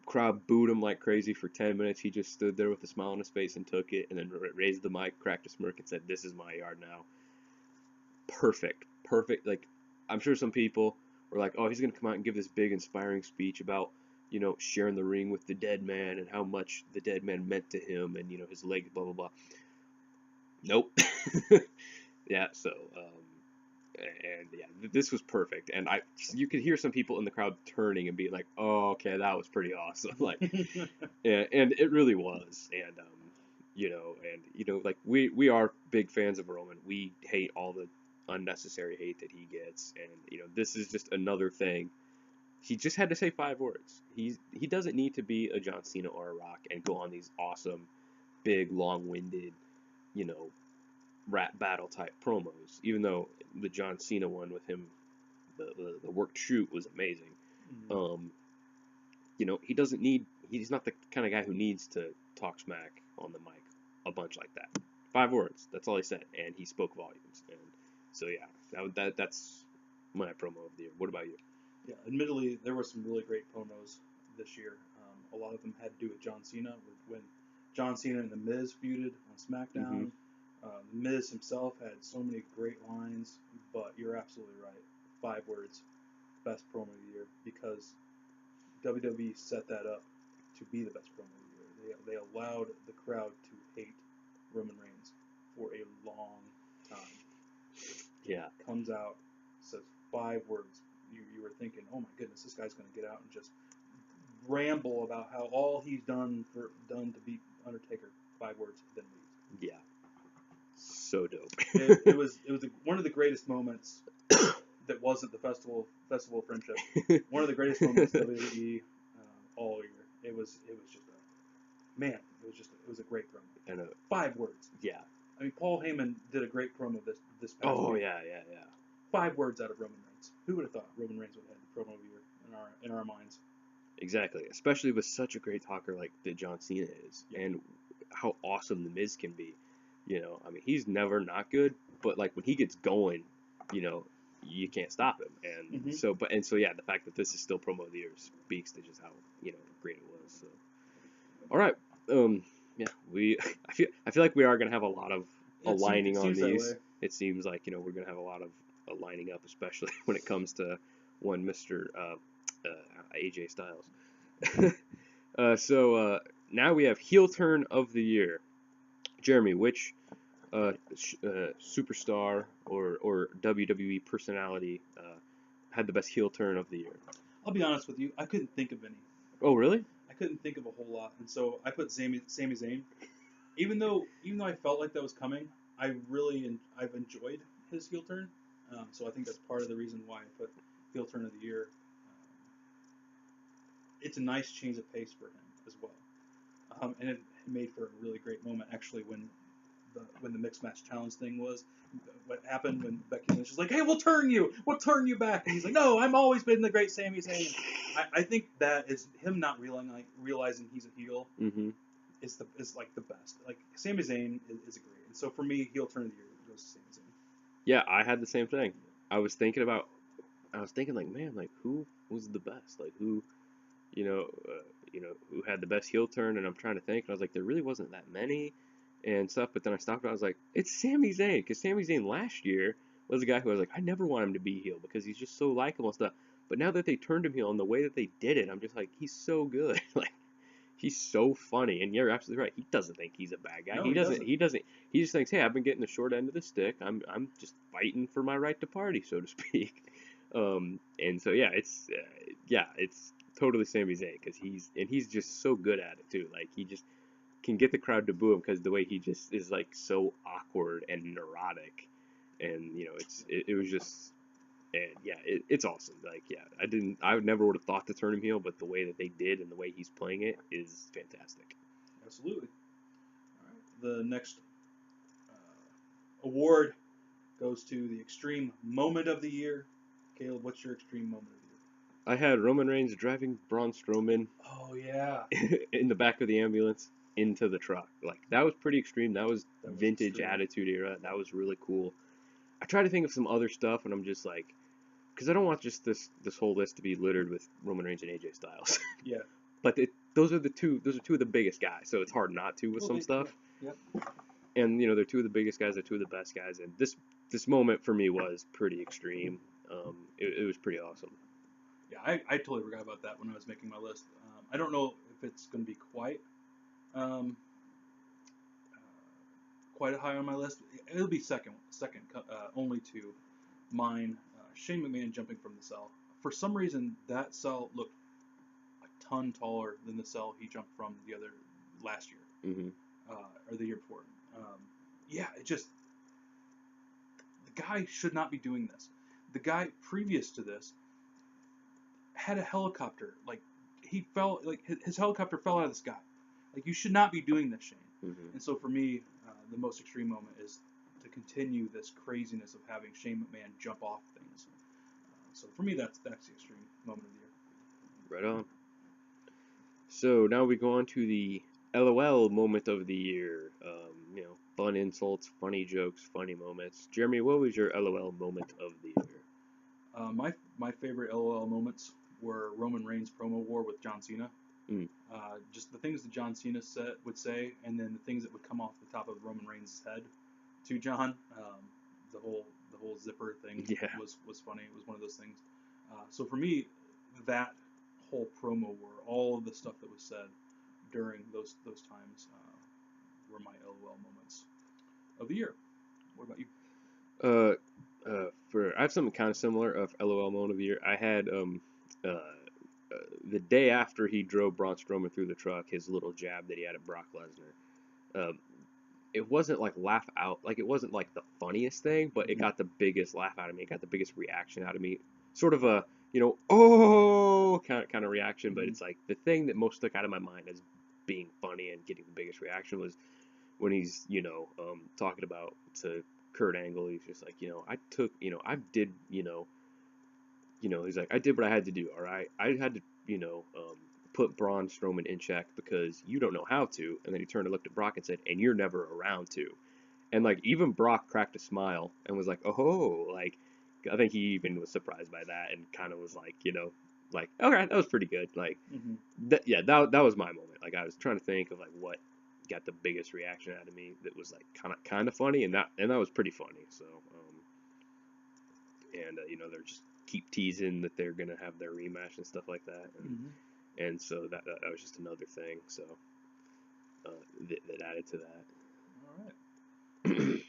Crowd booed him like crazy for 10 minutes. He just stood there with a smile on his face and took it, and then raised the mic, cracked a smirk, and said, "This is my yard now." Perfect. Like, I'm sure some people were like, "Oh, he's gonna come out and give this big, inspiring speech about, sharing the ring with the dead man and how much the dead man meant to him, and his legs, blah blah blah." Nope. Yeah. So, and yeah, this was perfect, and you could hear some people in the crowd turning and being like, "Oh, okay, that was pretty awesome." Like, and it really was, and like we are big fans of Roman. We hate all the unnecessary hate that he gets, and this is just another thing. He just had to say 5 words. He doesn't need to be a John Cena or a Rock and go on these awesome, big, long-winded, you know, rap battle type promos. Even though the John Cena one with him, the worked shoot was amazing. Mm-hmm. He doesn't need. He's not the kind of guy who needs to talk smack on the mic a bunch like that. 5 words. That's all he said, and he spoke volumes. And so yeah, that's my promo of the year. What about you? Yeah, admittedly, there were some really great promos this year. A lot of them had to do with John Cena. When John Cena and The Miz feuded on Mm-hmm. SmackDown, The Miz himself had so many great lines, but you're absolutely right. 5 words, best promo of the year, because WWE set that up to be the best promo of the year. They allowed the crowd to hate Roman Reigns for a long time. Yeah. Comes out, says 5 words. You were thinking, oh my goodness, this guy's going to get out and just ramble about how all he's done to beat Undertaker. 5 words, then leaves. Yeah. So dope. It was one of the greatest moments that wasn't the festival of friendship. One of the greatest moments WWE all year. It was just it was a great promo. And 5 words. yeah. I mean, Paul Heyman did a great promo this past Oh week. yeah. 5 words out of Roman Reigns. Who would have thought Roman Reigns would have had the promo of the year in our minds? Exactly. Especially with such a great talker like that John Cena is, Yeah. and how awesome the Miz can be. I mean, he's never not good, but like when he gets going, you can't stop him. And Mm-hmm. so yeah, the fact that this is still promo of the year speaks to just how great it was. So all right, yeah, I feel like we are gonna have a lot of aligning It on seems that these. way. It seems like we're gonna have a lot of aligning up, especially when it comes to one Mr. AJ Styles. So now we have heel turn of the year. Jeremy, which superstar or WWE personality had the best heel turn of the year? I'll be honest with you, I couldn't think of any. Oh, really? I couldn't think of a whole lot, and so I put Sami Zayn. Even though I felt like that was coming, I've enjoyed his heel turn. So I think that's part of the reason why I put heel turn of the year. It's a nice change of pace for him as well, and it made for a really great moment actually when the mixed match challenge thing was. What happened when Becky Lynch was like, "Hey, we'll turn you back," and he's like, "No, I've always been the great Sami Zayn." I think that is him not realizing he's a heel. Mm-hmm. Is like the best. Like Sami Zayn is a great, and so for me, heel turn of the year goes to Sami Zayn. Yeah, I had the same thing. I was thinking like, man, like who was the best? Like who had the best heel turn? And I'm trying to think, and I was like, there really wasn't that many and stuff. But then I stopped and I was like, it's Sami Zayn, because Sami Zayn last year was a guy who I was like, I never want him to be heel because he's just so likable and stuff. But now that they turned him heel and the way that they did it, I'm just like, he's so good. Like he's so funny, and you're absolutely right. He doesn't think he's a bad guy. No, He he doesn't. doesn't. He doesn't. He just thinks, hey, I've been getting the short end of the stick. I'm just fighting for my right to party, so to speak. And so it's totally Sami Zayn because he's just so good at it too. Like he just can get the crowd to boo him because the way he just is like so awkward and neurotic, and it was just And yeah, it's awesome. Like, yeah, I never would have thought to turn him heel, but the way that they did and the way he's playing it is fantastic. Absolutely. All right. The next award goes to the Extreme Moment of the Year. Caleb, what's your Extreme Moment of the Year? I had Roman Reigns driving Braun Strowman Oh yeah, in the back of the ambulance into the truck. Like, that was pretty extreme. That was that was vintage extreme. Attitude Era. That was really cool. I try to think of some other stuff, and I'm just like, because I don't want just this whole list to be littered with Roman Reigns and AJ Styles. Yeah. But those are two of the biggest guys, so it's hard not to with some stuff. Yeah. And they're two of the biggest guys, they're two of the best guys, and this moment for me was pretty extreme. It was pretty awesome. Yeah, I totally forgot about that when I was making my list. I don't know if it's going to be um, quite high on my list. It'll be second, only to mine. Shane McMahon jumping from the cell. For some reason, that cell looked a ton taller than the cell he jumped from the other last year, Mm-hmm. or the year before. Yeah, it just the guy should not be doing this. The guy previous to this had a helicopter. Like he fell, like his helicopter fell out of the sky. Like you should not be doing this, Shane. Mm-hmm. And so for me, the most extreme moment is to continue this craziness of having Shane McMahon jump off things. So for me, that's the extreme moment of the year. Right on. So now we go on to the LOL moment of the year. Fun insults, funny jokes, funny moments. Jeremy, what was your LOL moment of the year? My favorite LOL moments were Roman Reigns promo war with John Cena. Mm. Just the things that John Cena would say, and then the things that would come off the top of Roman Reigns' head to John. The whole zipper thing was funny. It was one of those things. So for me, that whole promo war, all of the stuff that was said during those times, were my LOL moments of the year. What about you? I have something kind of similar of LOL moment of the year. I had the day after he drove Braun Strowman through the truck, his little jab that he had at Brock Lesnar. It wasn't like laugh out, like it wasn't like the funniest thing, but it got the biggest laugh out of me. It got the biggest reaction out of me. Sort of a oh kind of reaction, but it's like the thing that most stuck out of my mind as being funny and getting the biggest reaction was when he's talking about to Kurt Angle. He's just like, I took, I did, he's like, I did what I had to do. All right, I had to, put Braun Strowman in check because you don't know how to. And then he turned and looked at Brock and said, and you're never around to. And like even Brock cracked a smile and was like, oh, like I think he even was surprised by that and kind of was like, like okay, that was pretty good. Like that was my moment. Like I was trying to think of like what got the biggest reaction out of me that was like kind of funny, and that was pretty funny. So they're just keep teasing that they're gonna have their rematch and stuff like that, and so that was just another thing. So that added to that. All right.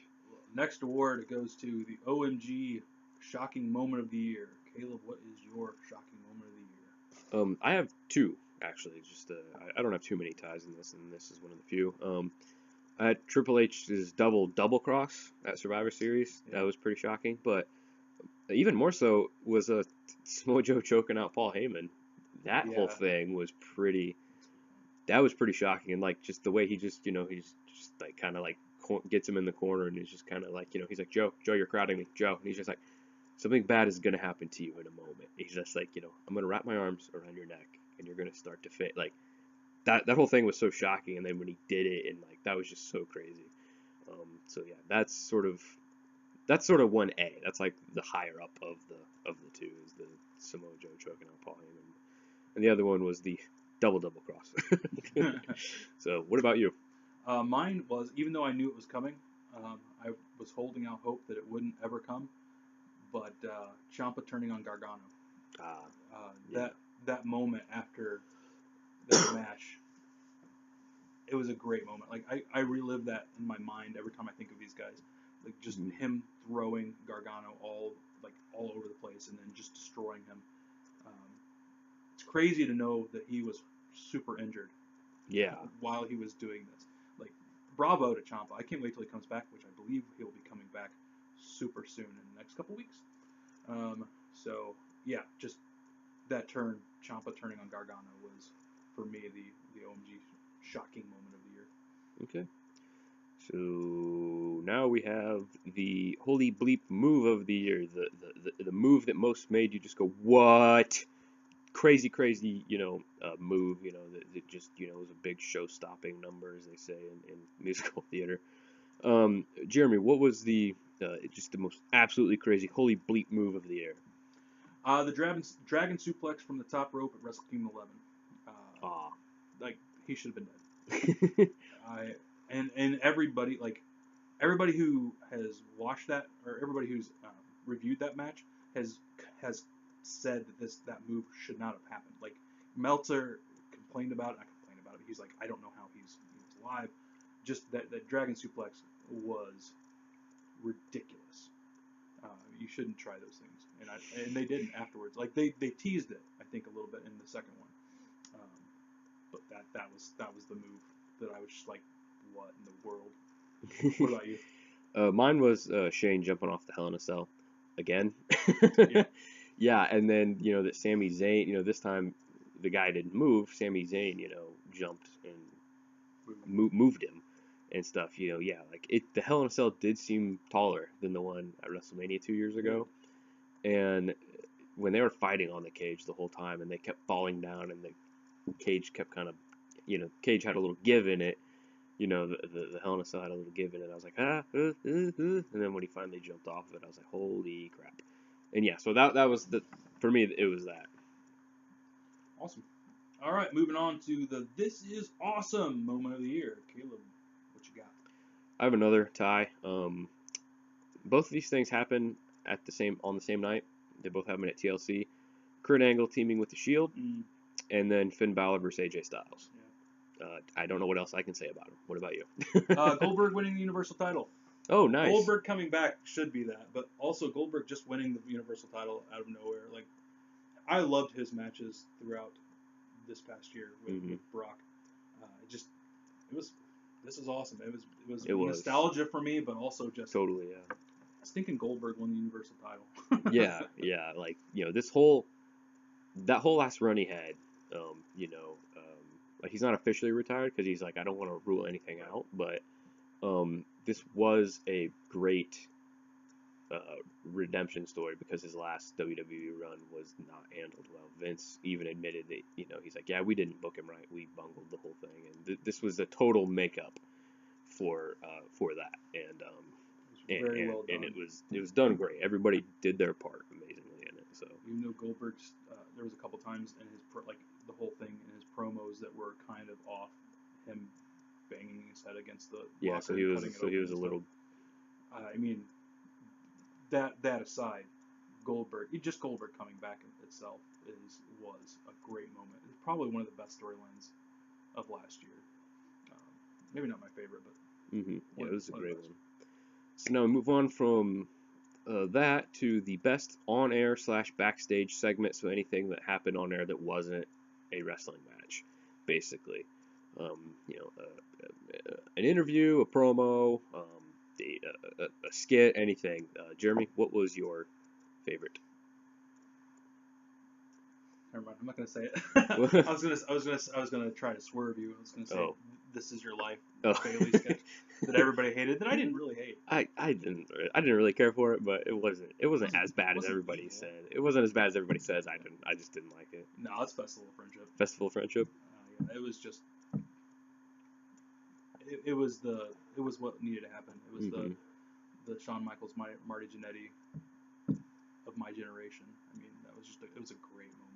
Next award goes to the OMG Shocking Moment of the Year. Caleb, what is your shocking moment of the year? I have two actually. Just I don't have too many ties in this, and this is one of the few. I had Triple H's double cross at Survivor Series. Yeah. That was pretty shocking, but even more so was Samoa Joe choking out Paul Heyman. That whole thing was pretty. That was pretty shocking, and like just the way he just he's just like kind of like gets him in the corner, and he's just kind of like he's like Joe, you're crowding me, Joe, and he's just like something bad is gonna happen to you in a moment. He's just like I'm gonna wrap my arms around your neck, and you're gonna start to fit like that whole thing was so shocking, and then when he did it, and like that was just so crazy. So yeah, that's sort of 1A. That's like the higher up of the two is the Samoa Joe choking out Paul Heyman, and the other one was the double cross. So what about you? Mine was, even though I knew it was coming, I was holding out hope that it wouldn't ever come, but Ciampa turning on Gargano. That moment after that match, it was a great moment. Like I relive that in my mind every time I think of these guys. Like just him throwing Gargano all over the place and then just destroying him. It's crazy to know that he was super injured. Yeah. While he was doing this, like bravo to Ciampa. I can't wait till he comes back, which I believe he'll be coming back super soon in the next couple weeks. So yeah, just that turn, Ciampa turning on Gargano was for me the OMG shocking moment of the year. Okay. So now we have the holy bleep move of the year, the move that most made you just go, what? Crazy, crazy, move, that just, was a big show-stopping number, as they say in musical theater. Jeremy, what was just the most absolutely crazy, holy bleep move of the year? The dragon suplex from the top rope at Wrestle Kingdom 11. Like, he should have been dead. And everybody, everybody who has watched that, or everybody who's reviewed that match, has said that move should not have happened. Like, Meltzer complained about it. I complained about it. He's like, I don't know how he's alive. Just that dragon suplex was ridiculous. You shouldn't try those things, and they didn't afterwards. Like, they teased it, I think, a little bit in the second one, but that was the move that I was just like, what in the world? What about you? Mine was Shane jumping off the Hell in a Cell again. Yeah. Yeah, and then that Sami Zayn, this time the guy didn't move. Sami Zayn, jumped and moved him and stuff. Yeah, like the Hell in a Cell did seem taller than the one at WrestleMania 2 years ago, and when they were fighting on the cage the whole time, and they kept falling down, and the cage kept kind of, cage had a little give in it. The Hell in a Cell had a little give in it. I was like, and then when he finally jumped off of it, I was like, holy crap. And yeah, so that was for me, it was that. Awesome. All right, moving on to the This Is Awesome moment of the year. Caleb, what you got? I have another tie. Both of these things happen on the same night. They both happen at TLC. Kurt Angle teaming with the Shield, and then Finn Balor versus AJ Styles. Yeah. I don't know what else I can say about him. What about you? Goldberg winning the Universal title. Oh, nice. Goldberg coming back should be that, but also Goldberg just winning the Universal title out of nowhere. Like, I loved his matches throughout this past year with Brock. This is awesome. It was nostalgia for me, but also just totally, yeah. Stinking Goldberg won the Universal title. yeah, like that whole last run he had, like he's not officially retired because he's like, I don't want to rule anything out, but this was a great redemption story because his last WWE run was not handled well. Vince even admitted that, he's like, yeah, we didn't book him right, we bungled the whole thing, and this was a total makeup for that, and very well done. And it was done great. Everybody did their part amazingly in it. So even though Goldberg's, there was a couple times in his the whole thing in his promos that were kind of off, him banging his head against the locker, so he was a little. I mean, that aside, Goldberg coming back itself was a great moment. It's probably one of the best storylines of last year. Maybe not my favorite, but yeah, it was a great one. So now we move on from that to the best on-air / backstage segment. So anything that happened on air that wasn't a wrestling match, basically. An interview, a promo, a skit, anything. Jeremy, what was your favorite? Never mind. I'm not gonna say it. I was gonna try to swerve you. I was gonna say, This Is Your Life, Bailey sketch that everybody hated, that I didn't really hate. I didn't really care for it, but it wasn't as bad as everybody said. It wasn't as bad as everybody says. I just didn't like it. No, it's Festival of Friendship. Festival of Friendship. Yeah, it was just. It was what needed to happen. It was the Shawn Michaels, Marty Jannetty of my generation. I mean, it was a great moment.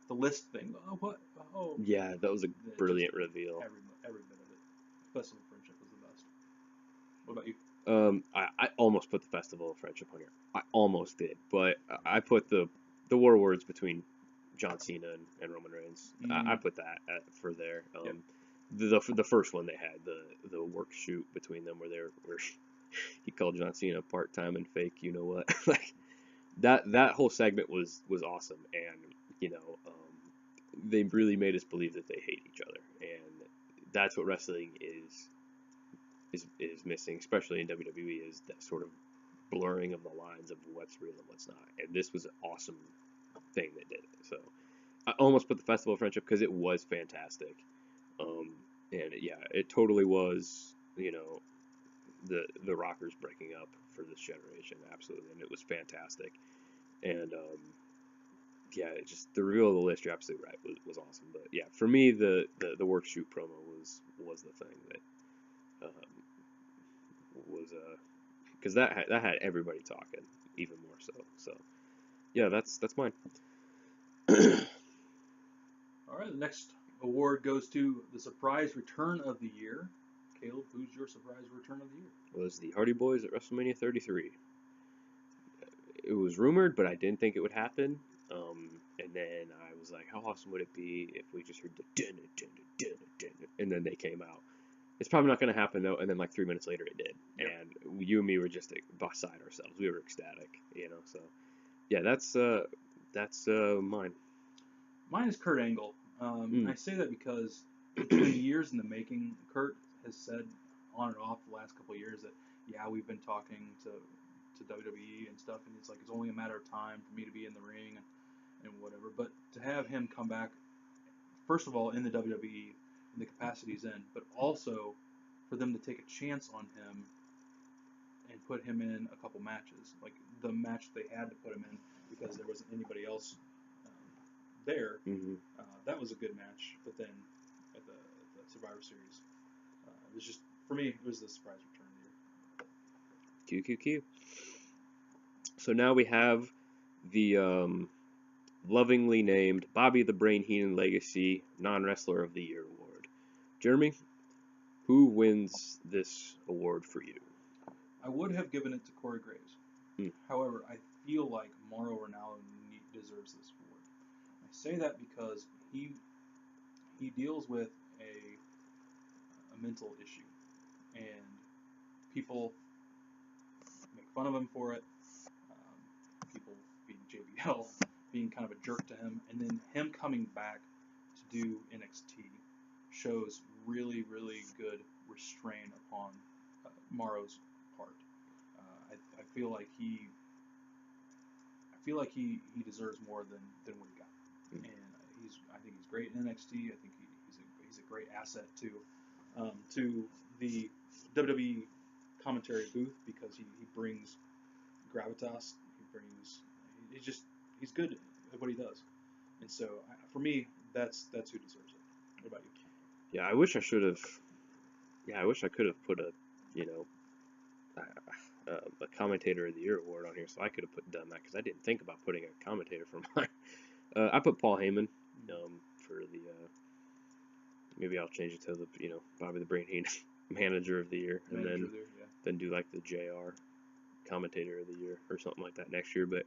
The list thing. Yeah, that was a brilliant reveal. Every bit of it. Festival of Friendship was the best. What about you? I almost put the Festival of Friendship on here. I almost did, but I put the War Words between John Cena and Roman Reigns. I put that for there. The first one they had, the work shoot between them where he called John Cena part-time and fake, you know what? Like that whole segment was awesome, and they really made us believe that they hate each other, and that's what wrestling is missing, especially in WWE, is that sort of blurring of the lines of what's real and what's not. And this was an awesome thing that did it. So I almost put the Festival of Friendship because it was fantastic. Um, and yeah, it totally was, the rockers breaking up for this generation, absolutely, and it was fantastic. And yeah, it just the reveal of the list, you're absolutely right, was awesome. But yeah, for me, the work shoot promo was the thing that was because that had everybody talking even more so. So yeah, that's mine. All right, the next award goes to the surprise return of the year. Caleb, who's your surprise return of the year? Was the Hardy Boys at WrestleMania 33. It was rumored, but I didn't think it would happen. And then I was like, how awesome would it be if we just heard the dun dun dun dun dun, and then they came out. It's probably not going to happen though. And then like 3 minutes later, it did. Yep. And you and me were just beside ourselves. We were ecstatic, So yeah, that's mine. Mine is Kurt Angle. Mm. I say that because it's been years in the making. Kurt has said on and off the last couple of years that, yeah, we've been talking to WWE and stuff, and it's like it's only a matter of time for me to be in the ring and whatever. But to have him come back, first of all, in the WWE, in the capacity he's in, but also for them to take a chance on him and put him in a couple matches, like the match they had to put him in because there wasn't anybody else there. Mm-hmm. That was a good match, but then at the Survivor Series, it was just for me. It was the surprise return of the year. QQQ. So now we have the lovingly named Bobby the Brain Heenan Legacy Non-Wrestler of the Year award. Jeremy, who wins this award for you? I would have given it to Corey Graves. However, I feel like Mauro Ranallo deserves this award. I say that because he deals with a mental issue, and people make fun of him for it. People being JBL, being kind of a jerk to him, and then him coming back to do NXT shows really, really good restraint upon Mauro's part. I feel like he deserves more than what he got, and I think he's great in NXT. I think he's a great asset to the WWE commentary booth because he brings gravitas. He's good at what he does, and so for me, that's who deserves it. What about you? Yeah, I wish I should have. Yeah, I wish I could have put a commentator of the year award on here, so I could have done that because I didn't think about putting a commentator for mine. I put Paul Heyman for the. Maybe I'll change it to the Bobby the Brain Heenan manager of the year, and then do like the JR commentator of the year or something like that next year. But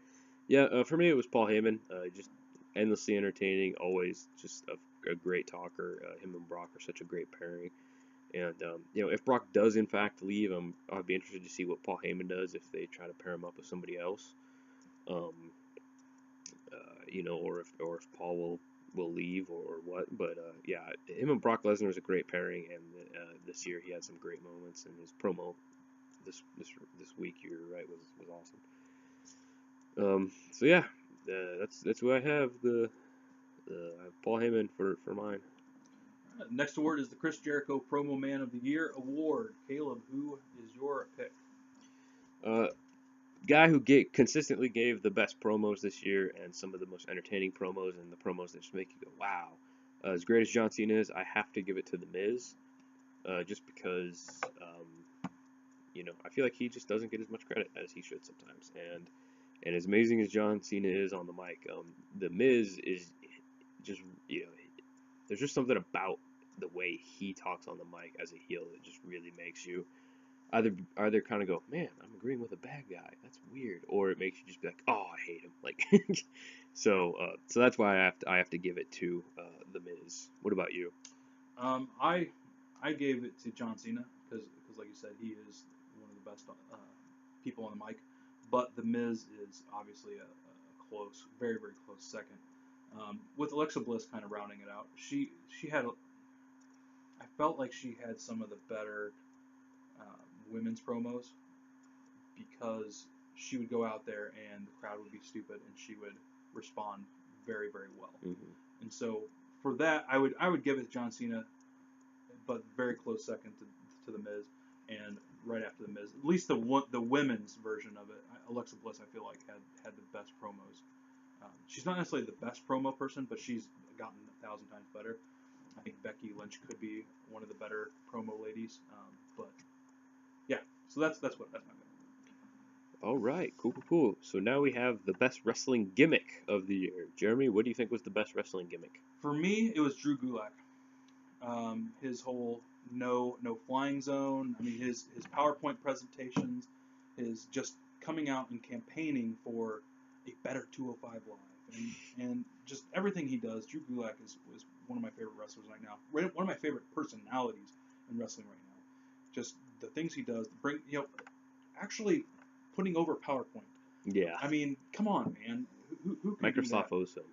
yeah, for me it was Paul Heyman. Just endlessly entertaining, always just a great talker. Him and Brock are such a great pairing. And if Brock does in fact leave, I'd be interested to see what Paul Heyman does if they try to pair him up with somebody else. Or if Paul will leave or what. But yeah, him and Brock Lesnar is a great pairing, and this year he had some great moments, and his promo this week, you're right, was awesome. So yeah, that's who I have. I have Paul Heyman for mine. Next award is the Chris Jericho Promo Man of the Year award. Caleb, who is your pick? Guy who consistently gave the best promos this year and some of the most entertaining promos and the promos that just make you go, wow. As great as John Cena is, I have to give it to The Miz, just because, I feel like he just doesn't get as much credit as he should sometimes. And as amazing as John Cena is on the mic, The Miz is just, there's just something about the way he talks on the mic as a heel that just really makes you either kind of go, man, I'm agreeing with a bad guy, that's weird, or it makes you just be like, oh, I hate him, like. So that's why I have to give it to The Miz. What about you? I gave it to John Cena because like you said, he is one of the best people on the mic, but The Miz is obviously a close, very, very close second. With Alexa Bliss kind of rounding it out, she had I felt like she had some of the better women's promos because she would go out there and the crowd would be stupid and she would respond very, very well. Mm-hmm. And so for that, I would give it John Cena, but very close second to the Miz, and right after the Miz. At least the women's version of it, Alexa Bliss, I feel like had the best promos. She's not necessarily the best promo person, but she's gotten 1,000 times better. I think Becky Lynch could be one of the better promo ladies, but yeah. So that's my pick. All right, cool. So now we have the best wrestling gimmick of the year. Jeremy, what do you think was the best wrestling gimmick? For me, it was Drew Gulak. His whole no flying zone. I mean, his PowerPoint presentations, his just coming out and campaigning for a better 205 Live, and just everything he does. Drew Gulak was one of my favorite wrestlers right now. One of my favorite personalities in wrestling right now. Just the things he does, actually putting over PowerPoint. Yeah. I mean, come on, man. Who can Microsoft do owes him.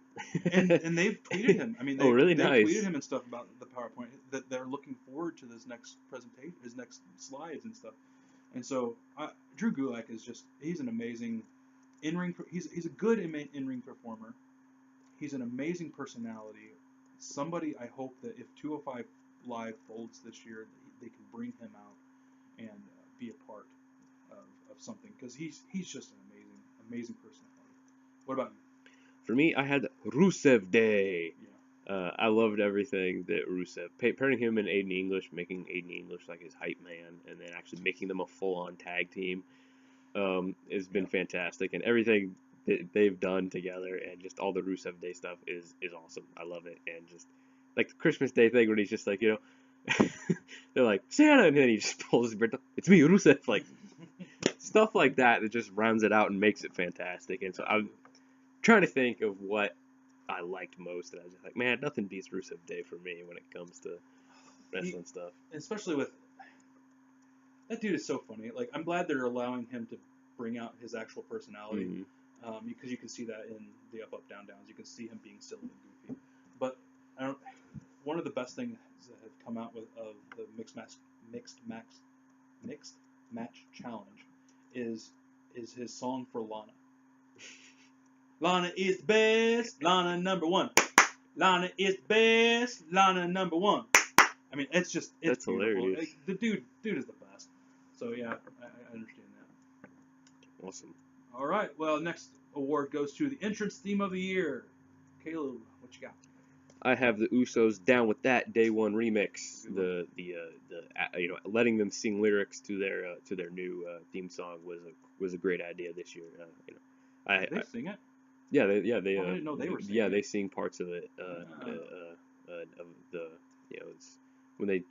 and they've tweeted him. I mean, really they've nice. tweeted him and stuff about the PowerPoint that they're looking forward to this next presentation, his next slides and stuff. And so Drew Gulak is he's an amazing in-ring. He's a good in-ring performer. He's an amazing personality. Somebody I hope that if 205 Live folds this year, they can bring him out and be a part of something, because he's just an amazing personality. What about you? For me, I had Rusev Day. Yeah. I loved everything that Rusev, pairing him and Aiden English, making Aiden English like his hype man, and then actually making them a full-on tag team, has been fantastic. And everything that they've done together, and just all the Rusev Day stuff is awesome. I love it. And just like the Christmas Day thing when he's just like, they're like, Santa, and then he just pulls his beard up. It's me, Rusev. Like, stuff like that just rounds it out and makes it fantastic. And so I'm trying to think of what I liked most, and I was just like, man, nothing beats Rusev Day for me when it comes to wrestling stuff. Especially with that dude is so funny. Like, I'm glad they're allowing him to bring out his actual personality, because you can see that in the up down downs. You can see him being silly and goofy. But one of the best things that have come out of the mixed match challenge is his song for Lana. Lana is best, Lana number one. Lana is best, Lana number one. I mean, it's That's beautiful. hilarious. Like, the dude is the best. So yeah, I understand that. Awesome. All right, well, next award goes to the entrance theme of the year. Caleb, what you got? I have the Usos Down With That Day One remix. The letting them sing lyrics to their new theme song was a great idea this year. Did they sing it? Yeah, I didn't know they were singing. Yeah, they sing parts of it. Of the it's when they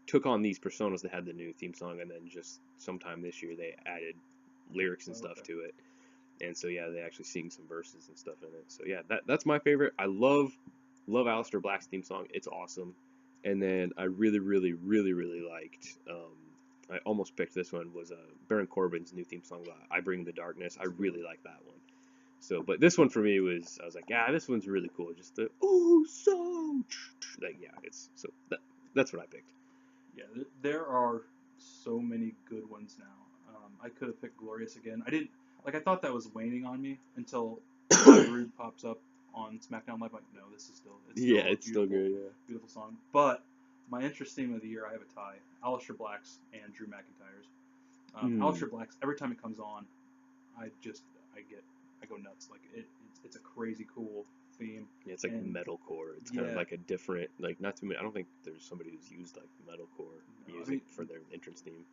took on these personas that had the new theme song, and then just sometime this year they added lyrics and stuff to it. And so yeah, they actually sing some verses and stuff in it. So yeah, that's my favorite. I love Aleister Black's theme song. It's awesome. And then I really liked. I almost picked this one, was Baron Corbin's new theme song, I Bring the Darkness. I really like that one. So, but this one for me was, I was like, yeah, this one's really cool. Just the like, yeah, it's so that's what I picked. Yeah, there are so many good ones now. I could have picked Glorious again. I thought that was waning on me until Rude pops up on SmackDown. I'm like, no, this is it's still good. Yeah, beautiful song. But my interest theme of the year, I have a tie: Aleister Black's and Drew McIntyre's. Aleister Black's, every time it comes on, I go nuts. Like, it's a crazy cool theme. Yeah, it's like metalcore. It's kind of like a different, like, not too many. I don't think there's somebody who's used like metalcore music for their entrance theme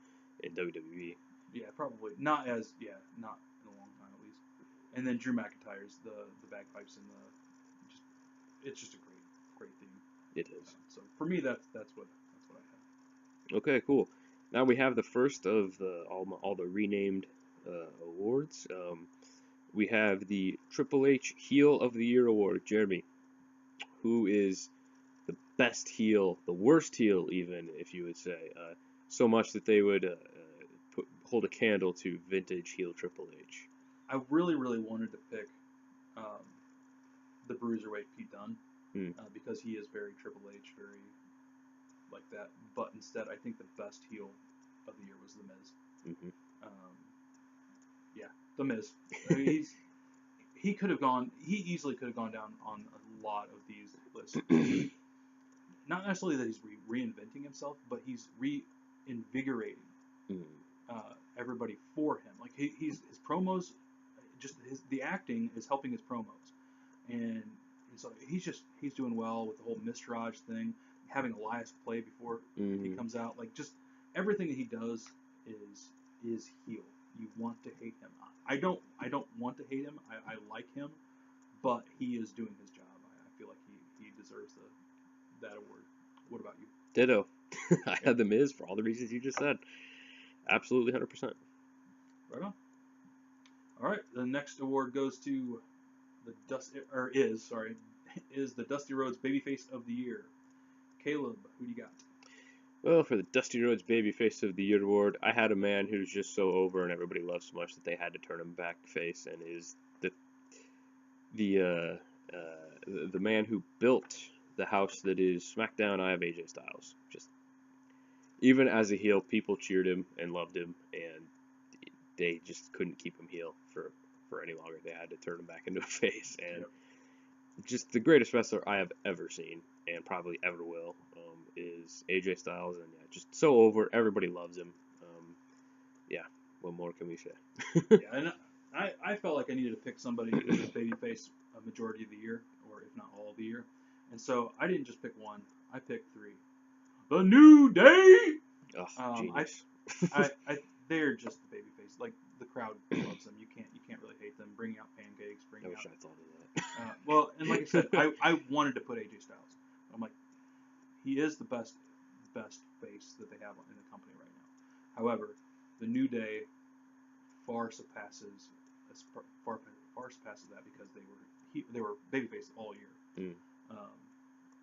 in WWE. Yeah, probably not in a long time at least. And then Drew McIntyre's the bagpipes and it's just a great theme. It is. So for me, that's what I have. Okay, cool. Now we have the first of all the renamed awards. We have the Triple H Heel of the Year award. Jeremy, who is the best heel, the worst heel even, if you would say, so much that they would hold a candle to vintage heel Triple H. I really wanted to pick the Bruiserweight Pete Dunne, because he is very Triple H, very like that. But instead, I think the best heel of the year was The Miz. Yeah, The Miz. I mean, he could have gone. He easily could have gone down on a lot of these lists. Not necessarily that he's reinventing himself, but he's reinvigorating everybody for him. Like his promos, just the acting is helping his promos, and so he's doing well with the whole Mistrage thing, having Elias play before he comes out. Like just everything that he does is heel. You want to hate him. I don't want to hate him. I like him, but he is doing his job. I feel like he deserves that award. What about you? Ditto. I had The Miz for all the reasons you just said. Absolutely 100%. Right on. All right, the next award goes to is the Dusty Rhodes Babyface of the Year. Caleb, who do you got? Well, for the Dusty Rhodes Babyface of the Year award, I had a man who's just so over and everybody loves so much that they had to turn him back face, and is the man who built the house that is SmackDown. I have AJ Styles. Just even as a heel, people cheered him and loved him, and they just couldn't keep him heel for any longer. They had to turn him back into a face, and just the greatest wrestler I have ever seen, and probably ever will, is AJ Styles, and yeah, just so over. Everybody loves him. Yeah, what more can we say? Yeah, and I felt like I needed to pick somebody who was babyface a majority of the year, or if not all of the year, and so I didn't just pick one. I picked three. The New Day. Oh, genius. They're just the babyface. Like the crowd loves them. You can't really hate them. Bringing out pancakes. I wish I thought of that. Well, and like I said, I wanted to put AJ Styles. I'm like, he is the best face that they have in the company right now. However, the New Day far surpasses that because they were babyface all year.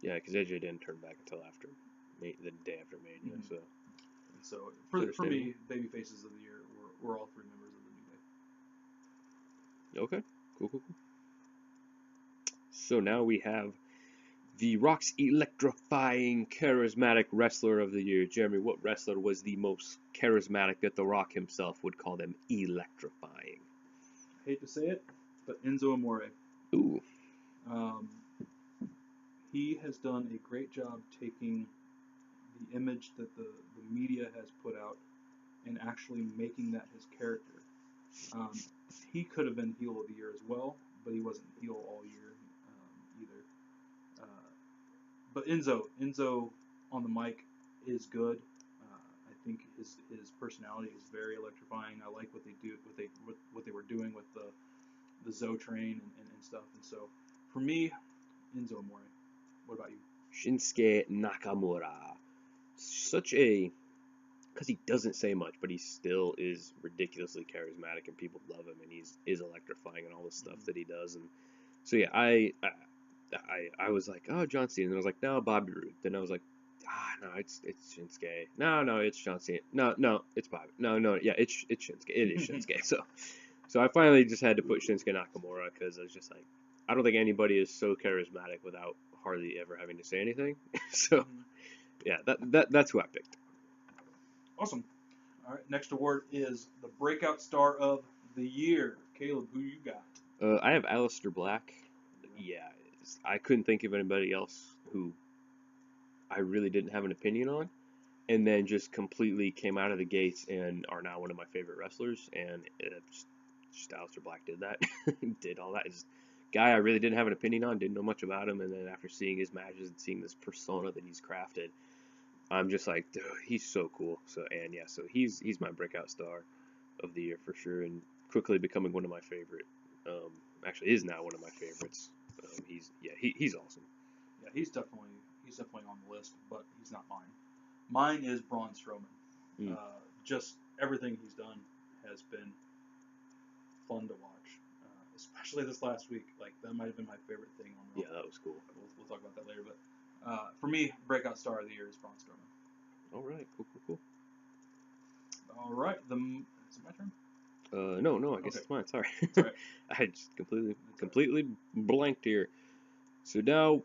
Yeah, because AJ didn't turn back until after the day after Mania. So for me, baby faces of the year were all three members of the New Day. Okay, cool. So now we have the Rock's electrifying, charismatic wrestler of the year. Jeremy, what wrestler was the most charismatic that The Rock himself would call them electrifying? I hate to say it, but Enzo Amore. Ooh. He has done a great job taking the image that the media has put out and actually making that his character. He could have been heel of the year as well, but he wasn't heel all year either. But Enzo on the mic is good. I think his personality is very electrifying. I like what they were doing with the Zoe train and stuff. And so for me, Enzo Amore. What about you? Shinsuke Nakamura. Because he doesn't say much, but he still is ridiculously charismatic, and people love him, and is electrifying and all the stuff that he does. And so yeah, I was like, oh, John Cena, and I was like, no, Bobby Roode. Then I was like, no, it's Shinsuke. No, it's John Cena. No, it's Bobby. No, yeah, it's Shinsuke. It is Shinsuke. So I finally just had to put Shinsuke Nakamura because I was just like, I don't think anybody is so charismatic without hardly ever having to say anything. So yeah, that's who I picked. Awesome. All right, next award is the Breakout Star of the Year. Caleb, who you got? I have Aleister Black. Yeah, I couldn't think of anybody else who I really didn't have an opinion on, and then just completely came out of the gates and are now one of my favorite wrestlers. And just Aleister Black did that, did all that. Just guy I really didn't have an opinion on, didn't know much about him, and then after seeing his matches and seeing this persona that he's crafted, I'm just like, dude, he's so cool. So he's my breakout star of the year for sure, and quickly becoming one of my favorite. Actually, is now one of my favorites. He's awesome. Yeah, he's definitely on the list, but he's not mine. Mine is Braun Strowman. Just everything he's done has been fun to watch, especially this last week. Like that might have been my favorite thing on Raw. Yeah, that was cool. We'll talk about that later, but. For me, breakout star of the year is Braun Strowman. All right, cool. All right, is it my turn? No, I guess it's mine. Sorry, it's all right. I just completely blanked here. So now,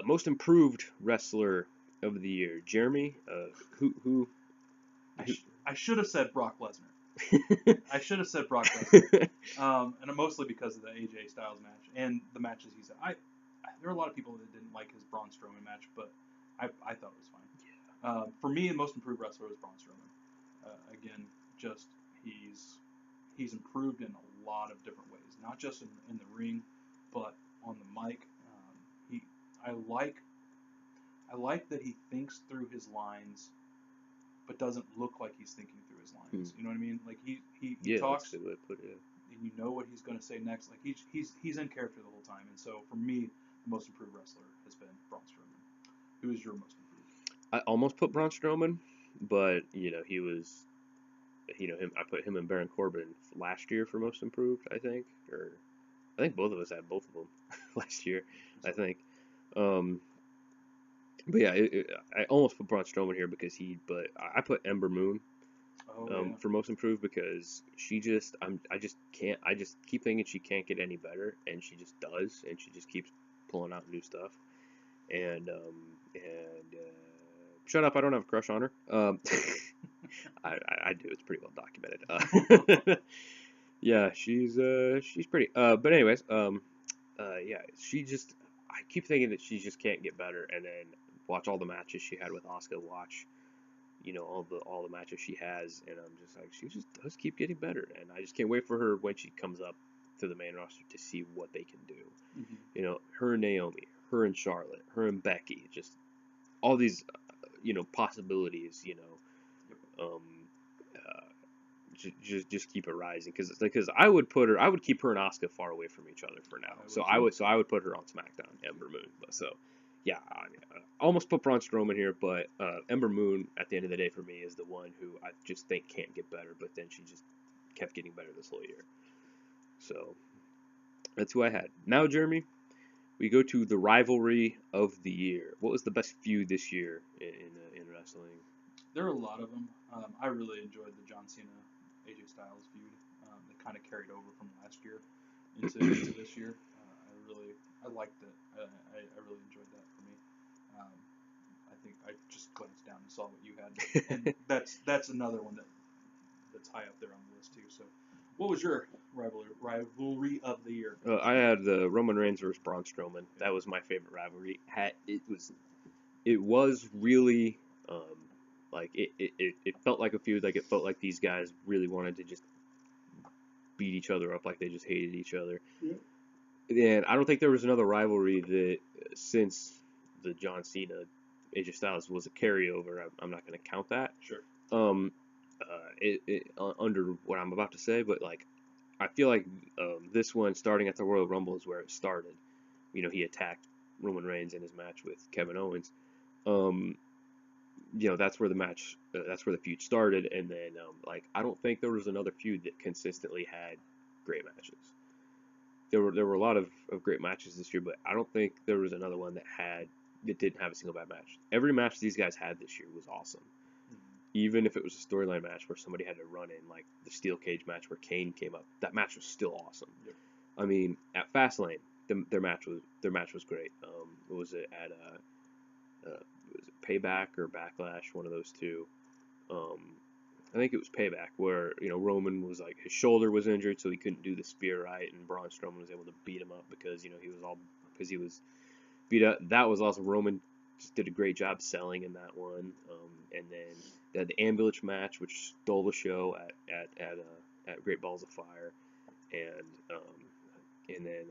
most improved wrestler of the year, Jeremy. Who? I should have said Brock Lesnar. I should have said Brock Lesnar, and mostly because of the AJ Styles match and the matches he's had. There are a lot of people that didn't like his Braun Strowman match, but I thought it was fine. For me, the most improved wrestler was Braun Strowman. Again, just he's improved in a lot of different ways, not just in the ring, but on the mic. He I like that he thinks through his lines, but doesn't look like he's thinking through his lines. You know what I mean? Like he talks, that's a good way to put it. and you know what he's going to say next. Like he's in character the whole time. And so for me, the most improved wrestler has been Braun Strowman. Who is your most improved? I almost put Braun Strowman, but he was, him. I put him and Baron Corbin last year for most improved. I think both of us had both of them last year. I think. But yeah, I almost put Braun Strowman here because but I put Ember Moon for most improved because I just can't, I just keep thinking she can't get any better, and she just does, and she just keeps pulling out new stuff. And shut up, I don't have a crush on her. I do, it's pretty well documented. Yeah, she's pretty. But anyways, yeah, I keep thinking that she just can't get better, and then watch all the matches she had with Asuka, watch, all the matches she has, and I'm just like, she just does keep getting better, and I just can't wait for her when she comes up to the main roster to see what they can do. Mm-hmm. Her and Naomi, her and Charlotte, her and Becky, just all these, possibilities, Yep. just keep it rising, because I would keep her and Asuka far away from each other for now. I would put her on SmackDown, Ember Moon. So yeah, I almost put Braun Strowman here, but Ember Moon at the end of the day for me is the one who I just think can't get better, but then she just kept getting better this whole year. So that's who I had. Now, Jeremy, we go to the rivalry of the year. What was the best feud this year in wrestling? There are a lot of them. I really enjoyed the John Cena AJ Styles feud. That kind of carried over from last year into this year. I liked it. I really enjoyed that for me. I think I just glanced down and saw what you had, and that's another one that's high up there on the list too. So, what was your rivalry of the year? I had the Roman Reigns versus Braun Strowman. That was my favorite rivalry. It was really like it felt like a feud. Like it felt like these guys really wanted to just beat each other up, like they just hated each other. Yeah. And I don't think there was another rivalry that since the John Cena AJ Styles was a carryover. I'm not going to count that. Sure. Under what I'm about to say, but like I feel like this one starting at the Royal Rumble is where it started. He attacked Roman Reigns in his match with Kevin Owens. That's where that's where the feud started, and then like I don't think there was another feud that consistently had great matches. There were a lot of great matches this year, but I don't think there was another one that didn't have a single bad match. Every match these guys had this year was awesome. Even if it was a storyline match where somebody had to run in, like the steel cage match where Kane came up, that match was still awesome. Yep. I mean, at Fastlane, their match was great. What was it at was it Payback or Backlash? One of those two. I think it was Payback where Roman was like his shoulder was injured, so he couldn't do the spear right, and Braun Strowman was able to beat him up because he was beat up. That was awesome. Roman just did a great job selling in that one. And then they had the ambulance match, which stole the show at Great Balls of Fire, and then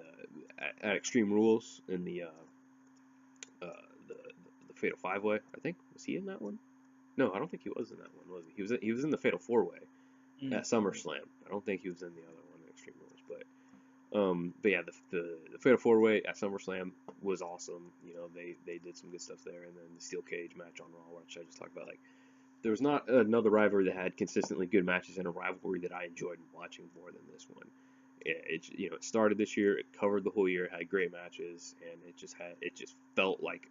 at Extreme Rules in the Fatal 5-Way. I think was he in that one? No, I don't think he was in that one. Was he? He was in the Fatal 4-Way at SummerSlam. I don't think he was in the other one, Extreme Rules, but yeah, the Fatal 4-Way at SummerSlam was awesome. They did some good stuff there, and then the steel cage match on Raw, which I just talked about. Like, there was not another rivalry that had consistently good matches and a rivalry that I enjoyed watching more than this one. It started this year, it covered the whole year, it had great matches, and it just felt like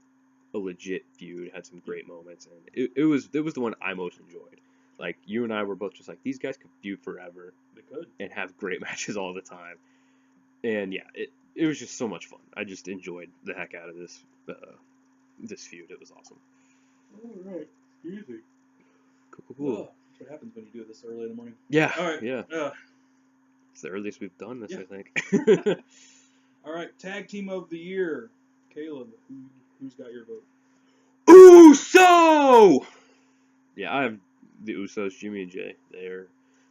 a legit feud. It had some great moments, and it was the one I most enjoyed. Like, you and I were both just like, these guys could feud forever. They could. And have great matches all the time. And yeah, it was just so much fun. I just enjoyed the heck out of this feud. It was awesome. All right. Easy. Cool. That's what happens when you do it this early in the morning. Yeah, All right. yeah. It's the earliest we've done this, Yeah. I think. All right. Tag team of the year. Caleb, who's got your vote? Uso! Yeah, I have the Usos, Jimmy and Jay. They're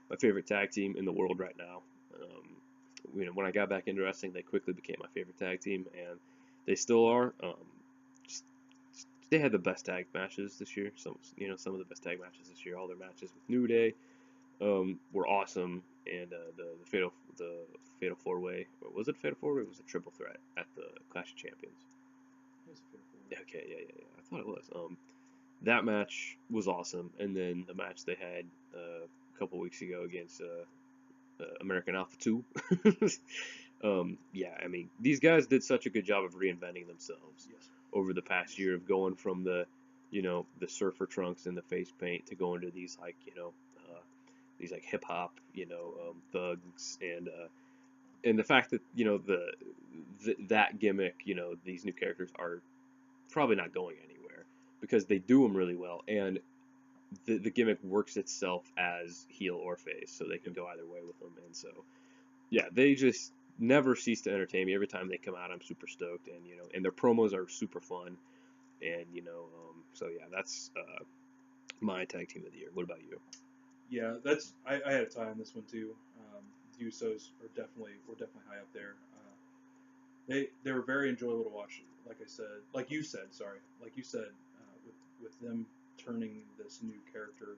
my favorite tag team in the world right now. When I got back into wrestling, they quickly became my favorite tag team, and they still are. Just, they had the best tag matches this year. Some of the best tag matches this year. All their matches with New Day were awesome, and the fatal four way. Or was it a fatal four way? Or was it a triple threat at the Clash of Champions? It was a fair forward. Okay, yeah. I thought it was. That match was awesome, and then the match they had a couple weeks ago against American Alpha 2. Yeah, I mean, these guys did such a good job of reinventing themselves Yes. over the past year of going from the surfer trunks and the face paint to going to these like hip hop, thugs, and the fact that that gimmick, these new characters are probably not going anywhere because they do them really well, and the gimmick works itself as heel or face, so they can go either way with them. And so, yeah, they just never cease to entertain me. Every time they come out, I'm super stoked, and their promos are super fun, and so yeah, that's my tag team of the year. What about you? Yeah, I had a tie on this one too. The Usos were definitely high up there. They were very enjoyable to watch. Like you said, with them turning this new character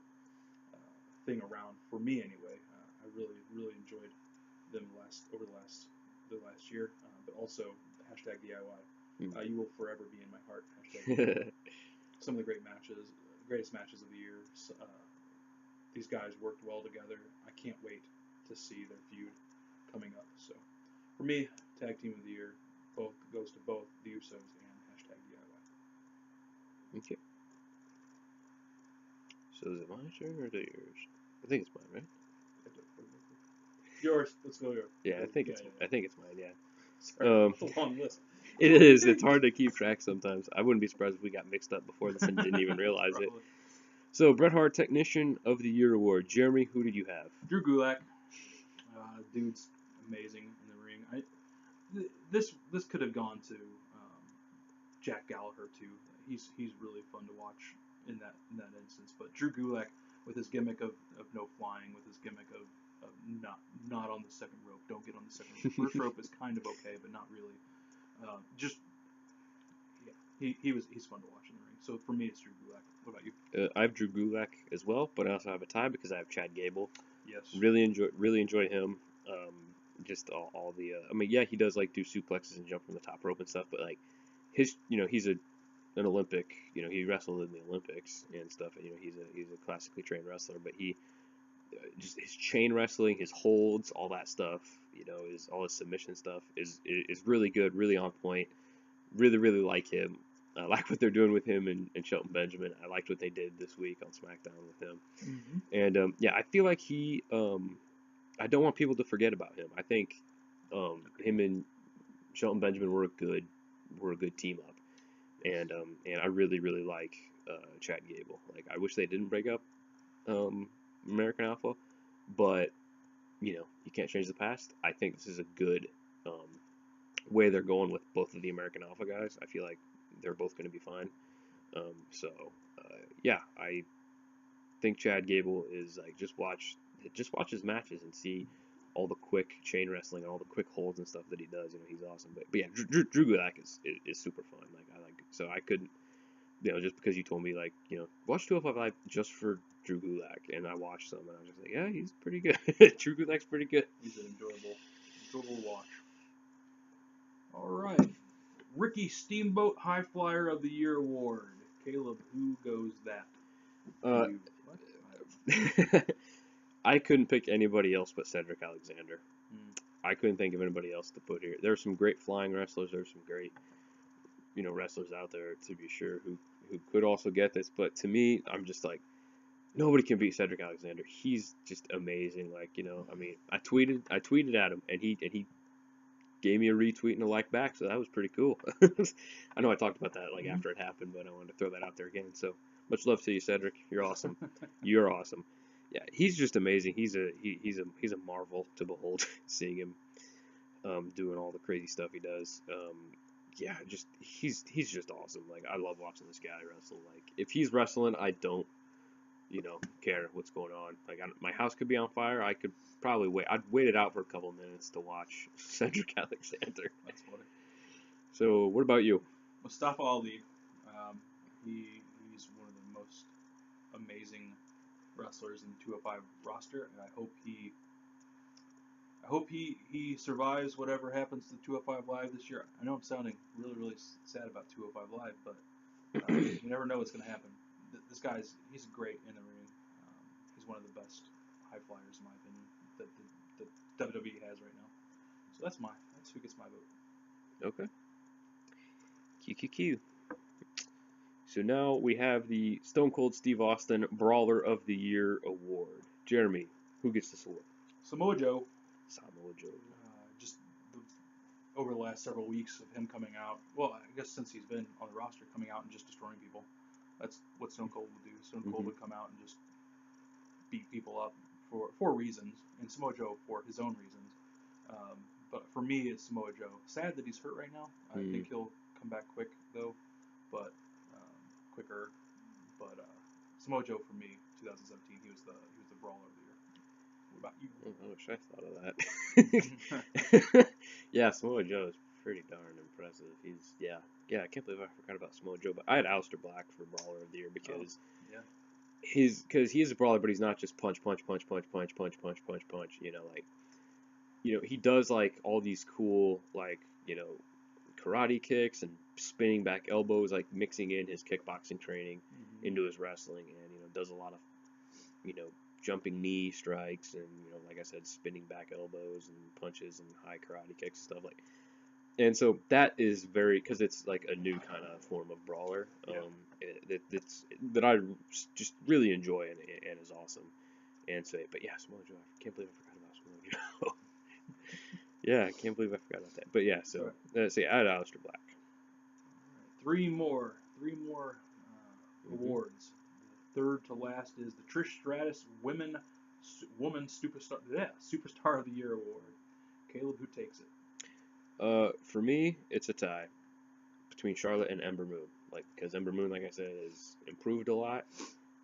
thing around for me anyway. I really enjoyed them the last year, but also hashtag DIY. You will forever be in my heart. Hashtag DIY. Some of the greatest matches of the year. These guys worked well together. I can't wait to see their feud coming up. So, for me, tag team of the year goes to both the Usos and hashtag DIY. Okay. So is it my turn or is it yours? I think it's mine, right? Yours. Let's go yours. Yeah, I think it's mine. Yeah. Sorry, it's a long list. It is. It's hard to keep track sometimes. I wouldn't be surprised if we got mixed up before this and didn't even realize it. So, Bret Hart Technician of the Year award. Jeremy, who did you have? Drew Gulak. Dude's amazing in the ring. This could have gone to Jack Gallagher too. He's really fun to watch in that instance. But Drew Gulak with his gimmick of no flying, with his gimmick of not on the second rope. Don't get on the second rope. First rope is kind of okay, but not really. He's fun to watch in the ring. So for me, it's Drew Gulak. What about you? I have Drew Gulak as well, but I also have a tie because I have Chad Gable. Yes. Really enjoy him. Just all the. I mean, yeah, he does like do suplexes and jump from the top rope and stuff, but like he's an Olympic. He wrestled in the Olympics and stuff. And, he's a classically trained wrestler, but he just his chain wrestling, his holds, all that stuff. All his submission stuff is really good, really on point. Really like him. I like what they're doing with him and Shelton Benjamin. I liked what they did this week on SmackDown with him. Mm-hmm. And yeah, I feel like he. I don't want people to forget about him. I think him and Shelton Benjamin were a good team up, and I really like Chad Gable. Like I wish they didn't break up American Alpha, but you can't change the past. I think this is a good way they're going with both of the American Alpha guys. I feel like they're both going to be fine. So yeah, I think Chad Gable is like just watch his matches and see all the quick chain wrestling and all the quick holds and stuff that he does. He's awesome. But yeah, Drew Gulak is super fun. Like I like so I couldn't just because you told me like watch 205 Live just for Drew Gulak, and I watched some and I was just like, yeah, he's pretty good. Drew Gulak's pretty good. He's an enjoyable watch. All right, Ricky Steamboat High Flyer of the Year award. Caleb, who goes that? I couldn't pick anybody else but Cedric Alexander. I couldn't think of anybody else to put here. There are some great flying wrestlers. There's some great, wrestlers out there to be sure who could also get this. But to me, I'm just like, nobody can beat Cedric Alexander. He's just amazing. Like I mean, I tweeted at him, and he gave me a retweet and a like back. So that was pretty cool. I know I talked about that like after it happened, but I wanted to throw that out there again. So much love to you, Cedric. You're awesome. You're awesome. Yeah, he's just amazing. He's a marvel to behold. Seeing him doing all the crazy stuff he does. Yeah, just he's just awesome. Like I love watching this guy wrestle. Like if he's wrestling, I don't care what's going on. Like my house could be on fire. I could probably wait. I'd wait it out for a couple minutes to watch Cedric Alexander. That's funny. So what about you? Mustafa Ali. He's one of the most amazing wrestlers in the 205 roster, and I hope he survives whatever happens to 205 Live this year. I know I'm sounding really sad about 205 Live, but you never know what's going to happen. This he's great in the ring. He's one of the best high flyers in my opinion that WWE has right now. So that's who gets my vote. Okay. QQQ. So now we have the Stone Cold Steve Austin Brawler of the Year award. Jeremy, who gets this award? Samoa Joe. Samoa Joe. Just over the last several weeks of him coming out. Well, I guess since he's been on the roster, coming out and just destroying people. That's what Stone Cold would do. Stone Cold would come out and just beat people up for reasons, and Samoa Joe for his own reasons. But for me, it's Samoa Joe. Sad that he's hurt right now. I think he'll come back quick though, but quicker. But Samoa Joe for me, 2017, he was the brawler of the year. What about you? I wish I thought of that. Yeah, Samoa Joe is pretty darn impressive. I can't believe I forgot about Samoa Joe. But I had Aleister Black for Brawler of the Year because because he is a brawler, but he's not just punch. He does like all these cool karate kicks and spinning back elbows, like mixing in his kickboxing training into his wrestling, and does a lot of jumping knee strikes and like I said, spinning back elbows and punches and high karate kicks and stuff like. And so that is because it's like a new kind of form of brawler that I just really enjoy and is awesome. And so, but yeah, Samoa Joe, I can't believe I forgot about Samoa Joe. Yeah, I can't believe I forgot about that. But yeah, so let's see, I had Aleister Black. Three more awards. The third to last is the Trish Stratus Woman Superstar of the Year award. Caleb, who takes it? For me, it's a tie between Charlotte and Ember Moon. Because Ember Moon, like I said, has improved a lot.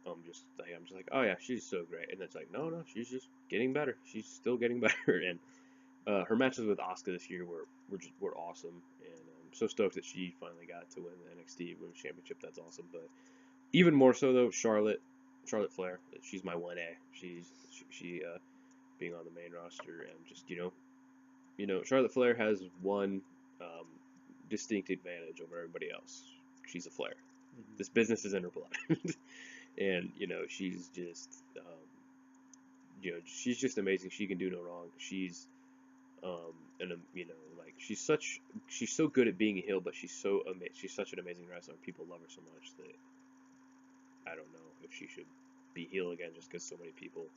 I'm just like, oh yeah, she's so great, and it's like, no, she's just getting better. She's still getting better, and her matches with Asuka this year were awesome, and I'm so stoked that she finally got to win the NXT Women's Championship. That's awesome, but even more so though, Charlotte Flair, she's my 1A. She being on the main roster, and just Charlotte Flair has one distinct advantage over everybody else. She's a Flair. This business is in her blood, and she's just she's just amazing. She can do no wrong. She's she's so good at being a heel, but she's such an amazing wrestler. And people love her so much that I don't know if she should be heel again, just because so many people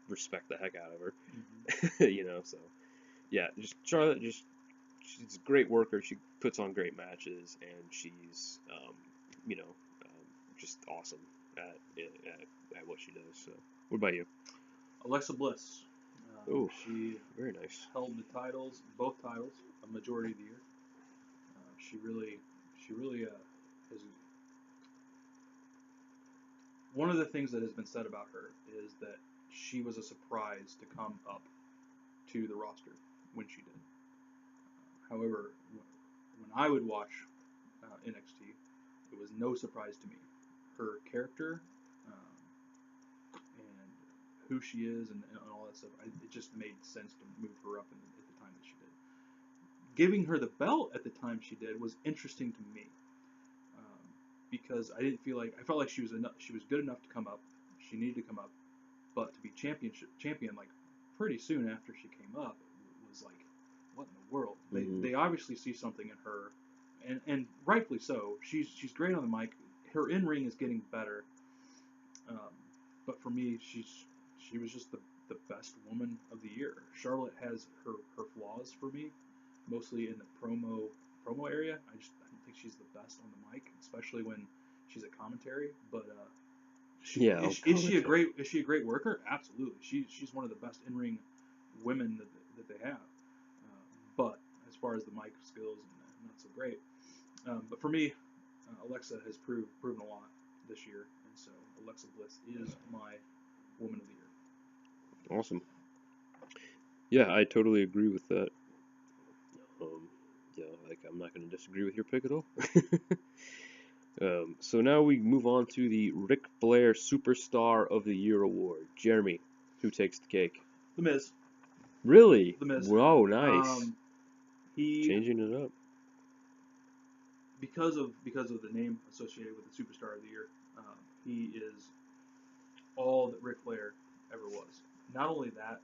respect the heck out of her. So yeah, just Charlotte, she's a great worker. She puts on great matches, and she's just awesome at what she does. So what about you? Alexa Bliss. She very nice. Held the both titles, a majority of the year. She really is. One of the things that has been said about her is that she was a surprise to come up to the roster when she did. However, when I would watch NXT, it was no surprise to me. Her character and who she is and all that stuff, it just made sense to move her up at the time that she did. Giving her the belt at the time she did was interesting to me because I felt like she was good enough to come up. She needed to come up, but to be champion like pretty soon after she came up was like, what in the world? They obviously see something in her, and rightfully so. She's great on the mic. Her in-ring is getting better, but for me, she was just the best woman of the year. Charlotte has her flaws for me, mostly in the promo area. I don't think she's the best on the mic, especially when she's at commentary. But Yeah, I'll go with that. Is she a great worker? Absolutely. She's one of the best in ring women that they have. But as far as the mic skills, not so great. But for me, Alexa has proven a lot this year, and so Alexa Bliss is my Woman of the Year. Awesome. Yeah, I totally agree with that. Yeah, like I'm not going to disagree with your pick at all. So now we move on to the Ric Flair Superstar of the Year award. Jeremy, who takes the cake? The Miz. Really? The Miz. Whoa, nice. He Changing it up. because of the name associated with the Superstar of the Year, he is all that Ric Flair ever was. Not only that,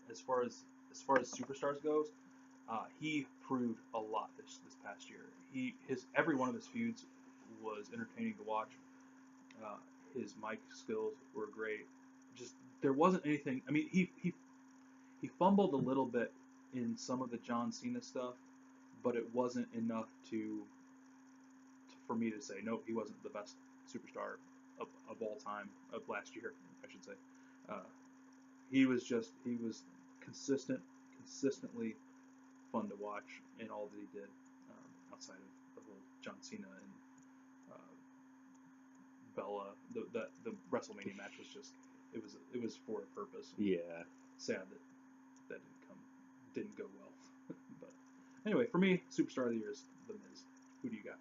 as far as superstars goes, he proved a lot this past year. Every one of his feuds was entertaining to watch. His mic skills were great. Just there wasn't anything. I mean, he fumbled a little bit in some of the John Cena stuff, but it wasn't enough for me to say nope, he wasn't the best superstar of all time of last year, I should say. He was consistently fun to watch in all that he did, outside of the whole John Cena and Bella. The WrestleMania match was just it was for a purpose. Yeah. Sad that didn't go well. But anyway, for me, Superstar of the Year is The Miz. Who do you got?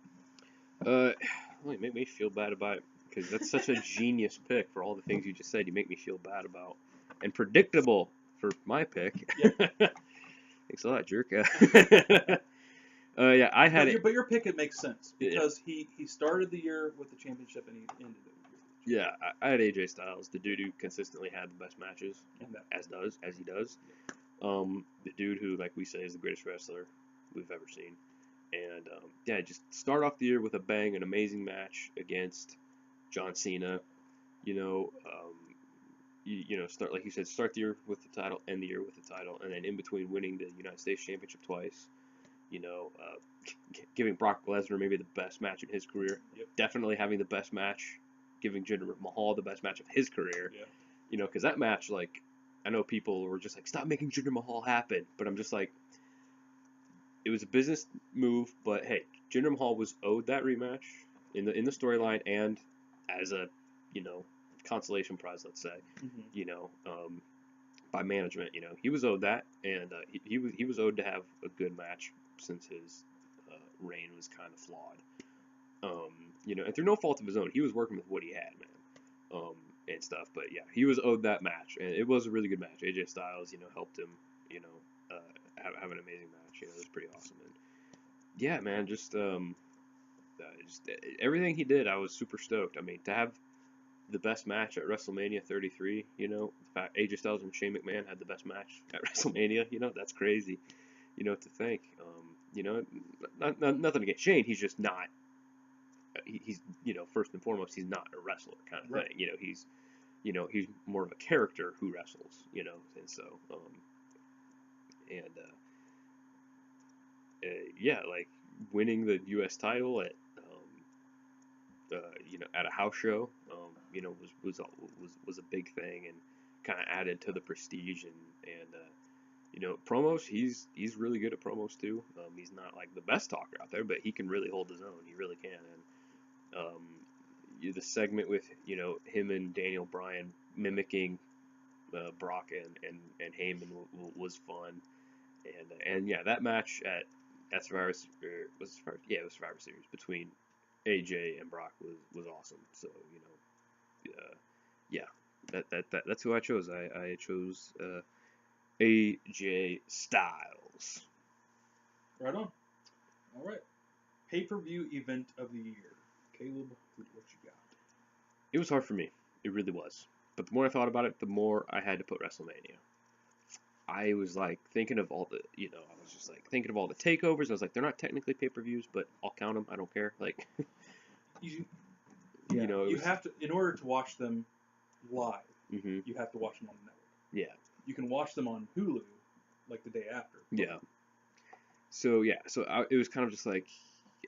Well, you make me feel bad about it because that's such a genius pick for all the things you just said. You make me feel bad about and predictable for my pick. Yeah. Thanks a lot, jerk. Yeah, I had it. But your pick, it makes sense because he started the year with the championship and he ended it with the Yeah, I had AJ Styles, the dude who consistently had the best matches, championship. as he does. The dude who, like we say, is the greatest wrestler we've ever seen. And yeah, just start off the year with a bang, an amazing match against John Cena. You know, start like you said, start the year with the title, end the year with the title, and then in between winning the United States Championship twice. You know, giving Brock Lesnar maybe the best match in his career. Yep. Definitely having the best match, giving Jinder Mahal the best match of his career. Yeah. You know, because that match, like, I know people were just like, stop making Jinder Mahal happen, but I'm just like, it was a business move, but hey, Jinder Mahal was owed that rematch in the storyline and as a, consolation prize, let's say, Mm-hmm. by management, he was owed that, and he was owed to have a good match since his reign was kind of flawed. And through no fault of his own, he was working with what he had, man, and stuff. But yeah, he was owed that match, and it was a really good match. AJ Styles, helped him, have an amazing match. It was pretty awesome. And yeah, man, just everything he did, I was super stoked. I mean, to have the best match at WrestleMania 33, the fact AJ Styles and Shane McMahon had the best match at WrestleMania, that's crazy, to think. Nothing against Shane, he's just not. He's first and foremost, he's not a wrestler kind of thing. He's more of a character who wrestles. And so and yeah, like winning the U.S. title at at a house show, was a big thing and kind of added to the prestige and promos. He's really good at promos too. He's not like the best talker out there, but he can really hold his own. He really can. And the segment with him and Daniel Bryan mimicking Brock and Heyman was fun. And yeah, that match at Survivor it was Survivor Series between AJ and Brock was awesome. So yeah, that's who I chose. I chose AJ Styles. Right on. All right. Pay-per-view event of the year. Caleb, what you got? It was hard for me. It really was. But the more I thought about it, the more I had to put WrestleMania. I was like thinking of all the, I was just like thinking of all the takeovers. I was like, they're not technically pay-per-views, but I'll count them. I don't care. Like, you was, have to, in order to watch them live, mm-hmm. you have to watch them on the network. Yeah. You can watch them on Hulu, like the day after. Yeah. So yeah, it was kind of just like,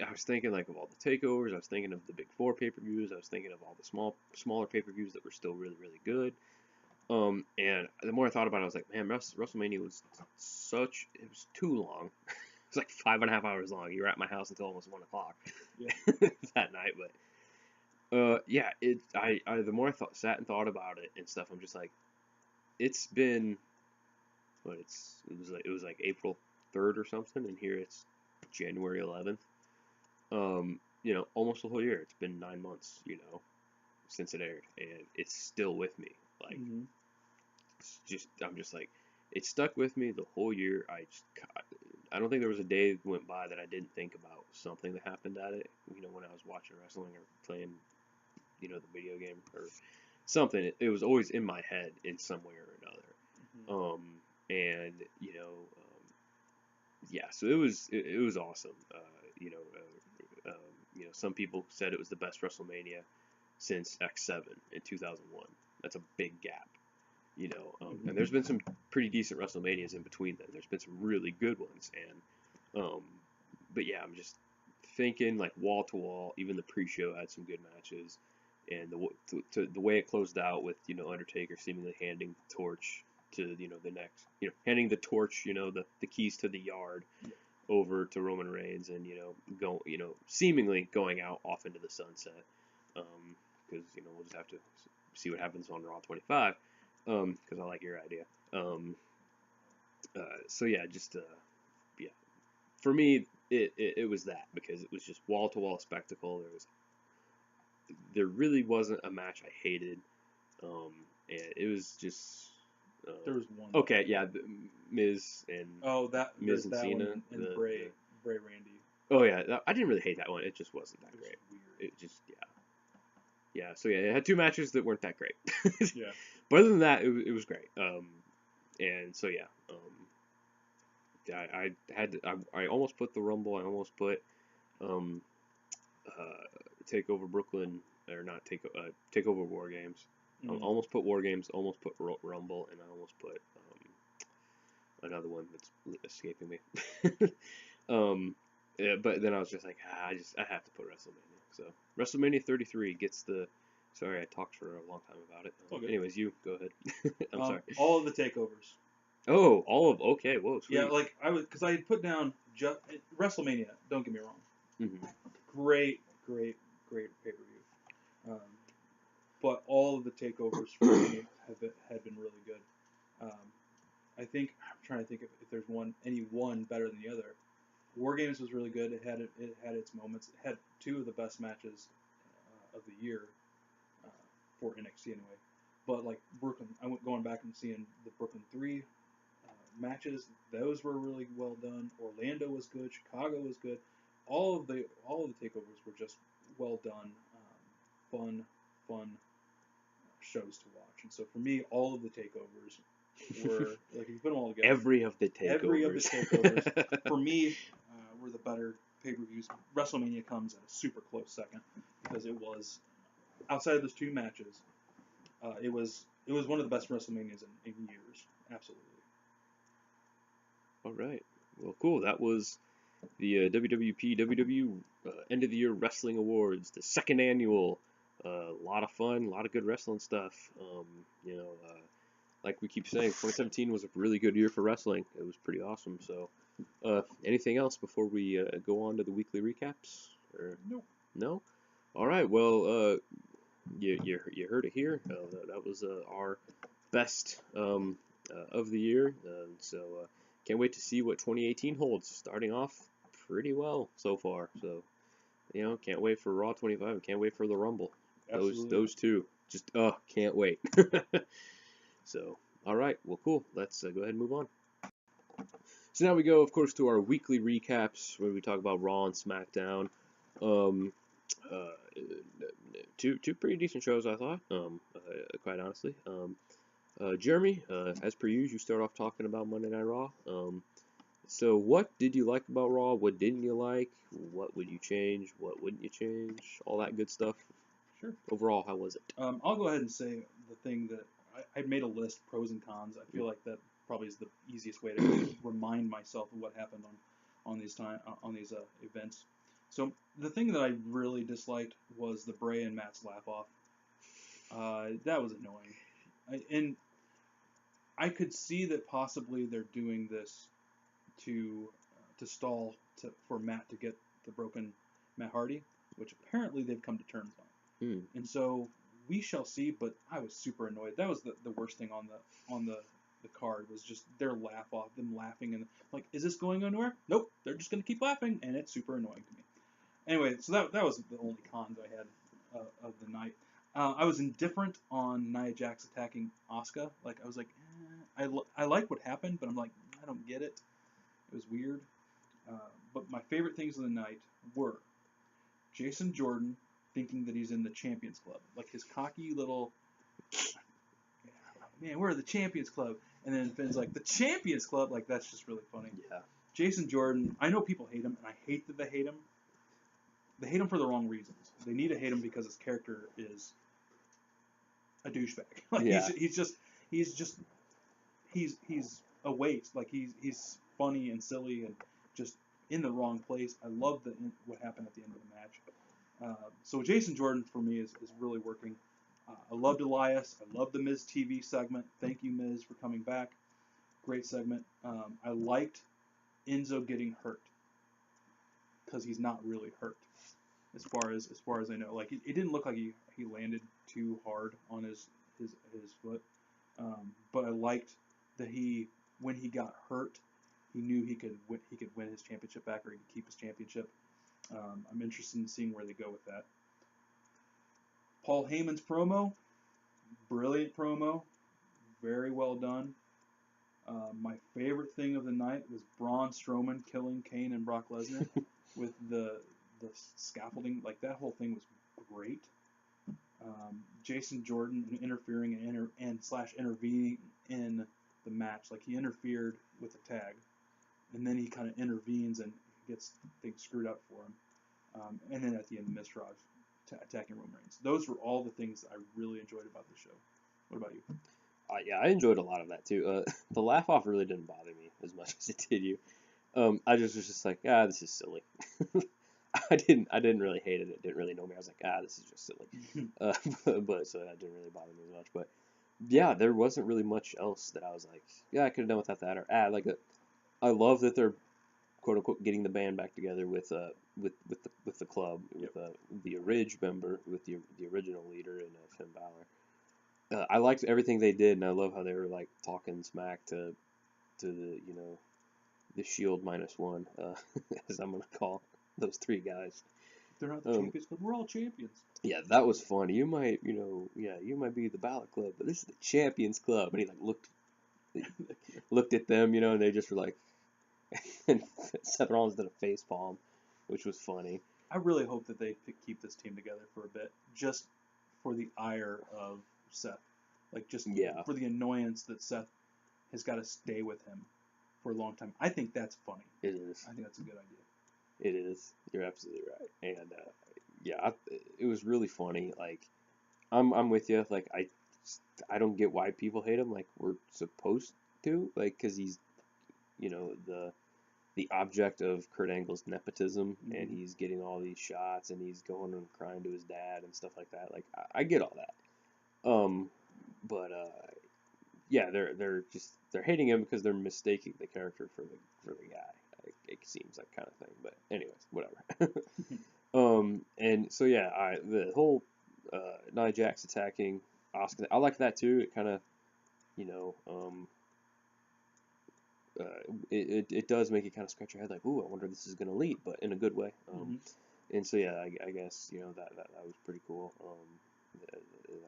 I was thinking like of all the takeovers. I was thinking of the big four pay-per-views. I was thinking of all the smaller pay-per-views that were still really, really good. And the more I thought about it, I was like, man, WrestleMania was it was too long. It was like 5.5 hours long. You were at my house until almost 1 o'clock that night. But yeah, the more I sat and thought about it and stuff, I'm just like, it's been, it was like April 3rd or something, and here it's January 11th. Almost the whole year. It's been 9 months, since it aired, and it's still with me. Like, I'm just like, it stuck with me the whole year. I don't think there was a day that went by that I didn't think about something that happened at it. When I was watching wrestling or playing, the video game or something. It was always in my head in some way or another. And yeah, so it was awesome. Some people said it was the best WrestleMania since X7 in 2001. That's a big gap. And there's been some pretty decent WrestleManias in between then. There's been some really good ones, and but yeah, I'm just thinking like wall to wall. Even the pre-show had some good matches, and the way it closed out with Undertaker seemingly handing the torch to the next, handing the torch, the keys to the yard over to Roman Reigns, and seemingly going out off into the sunset, because we'll just have to see what happens on Raw 25. Because I like your idea. So yeah, just yeah. For me, it was that, because it was just wall to wall spectacle. There really wasn't a match I hated. And it was just. There was one. Okay, yeah, Miz and Miz and Cena and Bray Randy. Oh yeah, I didn't really hate that one. It just wasn't that great. Weird. It just yeah. So yeah, it had two matches that weren't that great. Yeah. But other than that, it was great. And so yeah, I almost put the Rumble. I almost put Takeover Brooklyn, or not Takeover War Games. I almost put War Games. Almost put Rumble, and I almost put another one that's escaping me. Yeah, but then I was just like, I have to put WrestleMania. So WrestleMania 33 gets the. Sorry, I talked for a long time about it. Anyways, you go ahead. I'm sorry. All of the takeovers. Oh, okay. Whoa, sweet. Yeah, like because I had put down WrestleMania. Don't get me wrong. Mm-hmm. Great pay per view. But all of the takeovers for me had been really good. I think I'm trying to think if there's any one better than the other. War Games was really good. It had its moments. It had two of the best matches of the year for NXT anyway. But like Brooklyn, going back and seeing the Brooklyn 3 matches. Those were really well done. Orlando was good. Chicago was good. All of the takeovers were just well done, fun shows to watch. And so for me, all of the takeovers were like, if you put them all together, every of the takeovers for me were the better pay-per-views. WrestleMania comes at a super close second, because it was, outside of those two matches, it was one of the best WrestleManias in years. Absolutely. All right. Well, cool. That was the WWPWW End of the Year Wrestling Awards, the second annual. A lot of fun, a lot of good wrestling stuff. Like we keep saying, 2017 was a really good year for wrestling. It was pretty awesome. So, anything else before we go on to the weekly recaps? Nope. No? All right. Well, you heard it here. That was our best of the year. So can't wait to see what 2018 holds. Starting off pretty well so far. So can't wait for Raw 25. Can't wait for the Rumble. Absolutely. Those two. Just can't wait. So all right. Well, cool. Let's go ahead and move on. So now we go, of course, to our weekly recaps where we talk about Raw and SmackDown. Two pretty decent shows, I thought. Quite honestly. Jeremy, as per usual, you start off talking about Monday Night Raw. So what did you like about Raw? What didn't you like? What would you change? What wouldn't you change? All that good stuff. Sure. Overall, how was it? I'll go ahead and say the thing that I made a list, pros and cons. I feel like that probably is the easiest way to remind myself of what happened on these events. So the thing that I really disliked was the Bray and Matt's laugh off. That was annoying. And I could see that possibly they're doing this to stall for Matt to get the broken Matt Hardy, which apparently they've come to terms on. Hmm. And so we shall see. But I was super annoyed. That was the worst thing on the card was just their laugh off, them laughing and like, is this going anywhere? Nope, they're just gonna keep laughing, and it's super annoying to me. Anyway, so that was the only cons I had of the night. I was indifferent on Nia Jax attacking Asuka. Like I was like, I like what happened, but I'm like, I don't get it. It was weird. But my favorite things of the night were Jason Jordan thinking that he's in the Champions Club, like his cocky little, man, we're the Champions Club, and then Finn's like, the Champions Club, like that's just really funny. Yeah. Jason Jordan, I know people hate him, and I hate that they hate him. They hate him for the wrong reasons. They need to hate him because his character is a douchebag. Like Yeah. he's a waste. Like he's funny and silly and just in the wrong place. I love what happened at the end of the match. So Jason Jordan for me is really working. I loved Elias. I loved the Miz TV segment. Thank you, Miz, for coming back. Great segment. I liked Enzo getting hurt because he's not really hurt, as far as I know. Like it didn't look like he landed too hard on his foot. But I liked that when he got hurt, he knew he could win his championship back, or he could keep his championship. I'm interested in seeing where they go with that. Paul Heyman's promo, brilliant promo, very well done. My favorite thing of the night was Braun Strowman killing Kane and Brock Lesnar with the scaffolding. Like that whole thing was great. Jason Jordan interfering and intervening in the match. Like he interfered with the tag, and then he kind of intervenes and gets things screwed up for him. And then at the end, Mistraj attacking Roman Reigns. Those were all the things that I really enjoyed about the show. What about you? Yeah, I enjoyed a lot of that too. The laugh off really didn't bother me as much as it did you. I just was just like, this is silly. I didn't really hate it. It didn't really know me. I was like, this is just silly. But so that didn't really bother me as much. But yeah, there wasn't really much else that I was like, I could have done without that. Or like I love that they're quote unquote getting the band back together with the club with the Ridge member with the original leader and Finn Balor. I liked everything they did, and I love how they were like talking smack to the Shield -1, as I'm gonna call those three guys. They're not the champions, but we're all champions. Yeah, that was fun. You might be the Balor Club, but this is the Champions Club. And he like looked at them, and they just were like, and Seth Rollins did a face palm, which was funny. I really hope that they keep this team together for a bit, just for the ire of Seth. Like, just for the annoyance that Seth has got to stay with him for a long time. I think that's funny. It is. I think that's a good idea. It is. You're absolutely right. And, it was really funny. Like, I'm with you. Like, I don't get why people hate him. Like, we're supposed to. Like, because he's, the object of Kurt Angle's nepotism, and he's getting all these shots, and he's going and crying to his dad and stuff like that. Like, I get all that. But they're hating him because they're mistaking the character for the guy. It seems like kind of thing. But anyways, whatever. And so the whole Nia Jax attacking Asuka, I like that too. It kind of, it does make you kind of scratch your head like, ooh, I wonder if this is going to lead, but in a good way. And so I guess that was pretty cool. That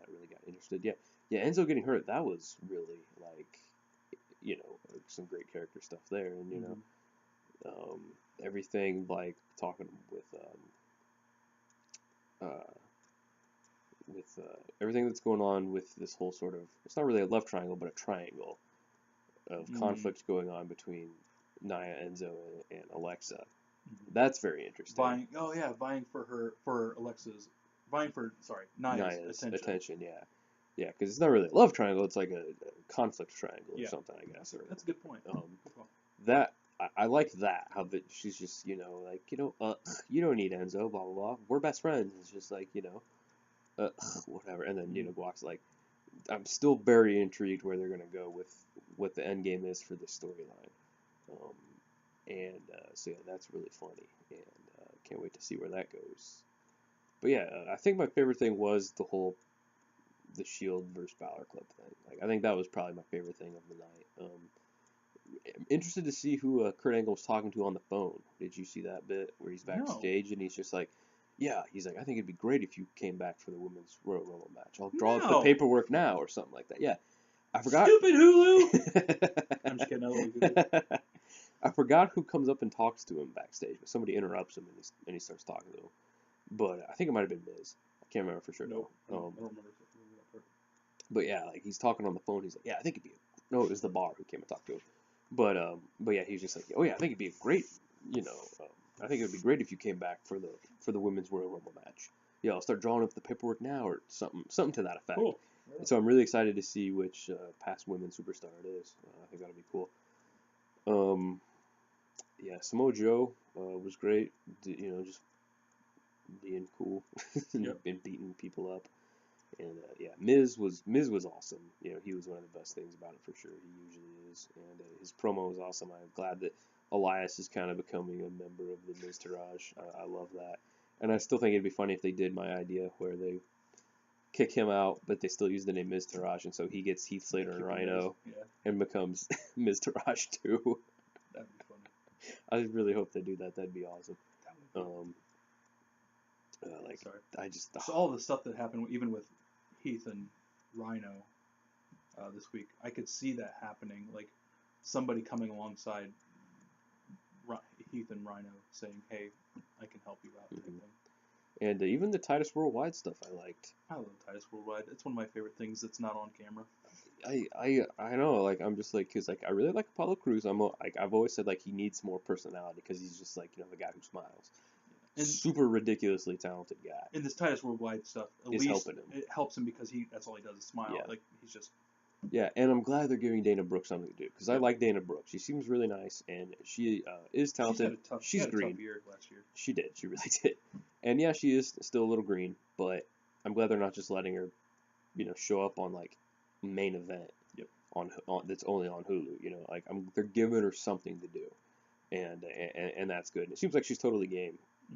really got interested. Yeah, Enzo getting hurt, that was really like, some great character stuff there, and everything like talking with everything that's going on with this whole sort of, it's not really a love triangle, but a triangle of conflict going on between Nia, Enzo, and Alexa. That's very interesting. Vying for Nia's attention. Yeah, because it's not really a love triangle; it's like a conflict triangle or something, I guess. That's a good point. That I like that how that she's just like you don't need Enzo, blah blah blah. We're best friends. It's just like whatever. And then Guac's like, I'm still very intrigued where they're gonna go with what the end game is for this storyline. Um, and so yeah, that's really funny, and can't wait to see where that goes. But yeah, I think my favorite thing was the Shield versus Balor Club thing. Like I think that was probably my favorite thing of the night. I'm interested to see who Kurt Angle was talking to on the phone. Did you see that bit where he's backstage and he's just like, yeah, he's like, I think it'd be great if you came back for the women's Royal Rumble match. I'll draw up the paperwork now or something like that. Yeah, I forgot. Stupid Hulu. I'm just kidding. I love Hulu. I forgot who comes up and talks to him backstage, but somebody interrupts him and he starts talking to him. But I think it might have been Miz. I can't remember for sure. Nope. I don't remember that part. But yeah, like he's talking on the phone. He's like, yeah, I think it'd be. No, it was the bar who came and talked to him. But yeah, he's just like, oh yeah, I think it'd be great. I think it'd be great if you came back for the women's Royal Rumble match. Yeah, I'll start drawing up the paperwork now or something to that effect. Cool. And so I'm really excited to see which past women's superstar it is. I think that'll be cool. Yeah, Samoa Joe was great. Just being cool and beating people up. And yeah, Miz was awesome. He was one of the best things about it for sure. He usually is, and his promo was awesome. I'm glad that Elias is kind of becoming a member of the Miz Taraj. I love that, and I still think it'd be funny if they did my idea where they kick him out, but they still use the name Miz Taraj, and so he gets Heath Slater and Rhino, and becomes Miz Taraj too. That'd be funny. I really hope they do that. That'd be awesome. So all the stuff that happened, even with Heath and Rhino this week, I could see that happening. Like somebody coming alongside Heath and Rhino saying, "Hey, I can help you out." Type thing. And even the Titus Worldwide stuff I liked. I love Titus Worldwide. It's one of my favorite things that's not on camera. I know, like I'm just like, cause like I really like Apollo Crews. I've always said like he needs more personality because he's just like the guy who smiles. And super ridiculously talented guy. And this Titus Worldwide stuff, at least helping him. It helps him because that's all he does is smile. Yeah. Like he's just. Yeah, and I'm glad they're giving Dana Brooke something to do because I like Dana Brooke. She seems really nice and she is talented. She's had a green. Tough year last year. She did. She really did. And yeah, she is still a little green, but I'm glad they're not just letting her, show up on like main event. Yep. On that's only on Hulu. Like they're giving her something to do, and that's good. And it seems like she's totally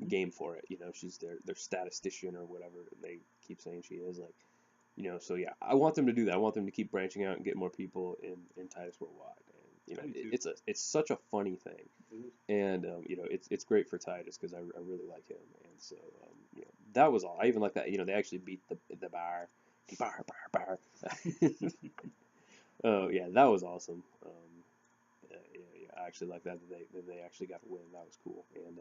game for it. She's their statistician or whatever they keep saying she is. Like, so yeah, I want them to do that. I want them to keep branching out and get more people in Titus Worldwide. And it's such a funny thing. And it's great for Titus because I really like him. And so that was all. I even like that. They actually beat the bar. Bar. Oh yeah, that was awesome. I actually like that they actually got to win. That was cool. And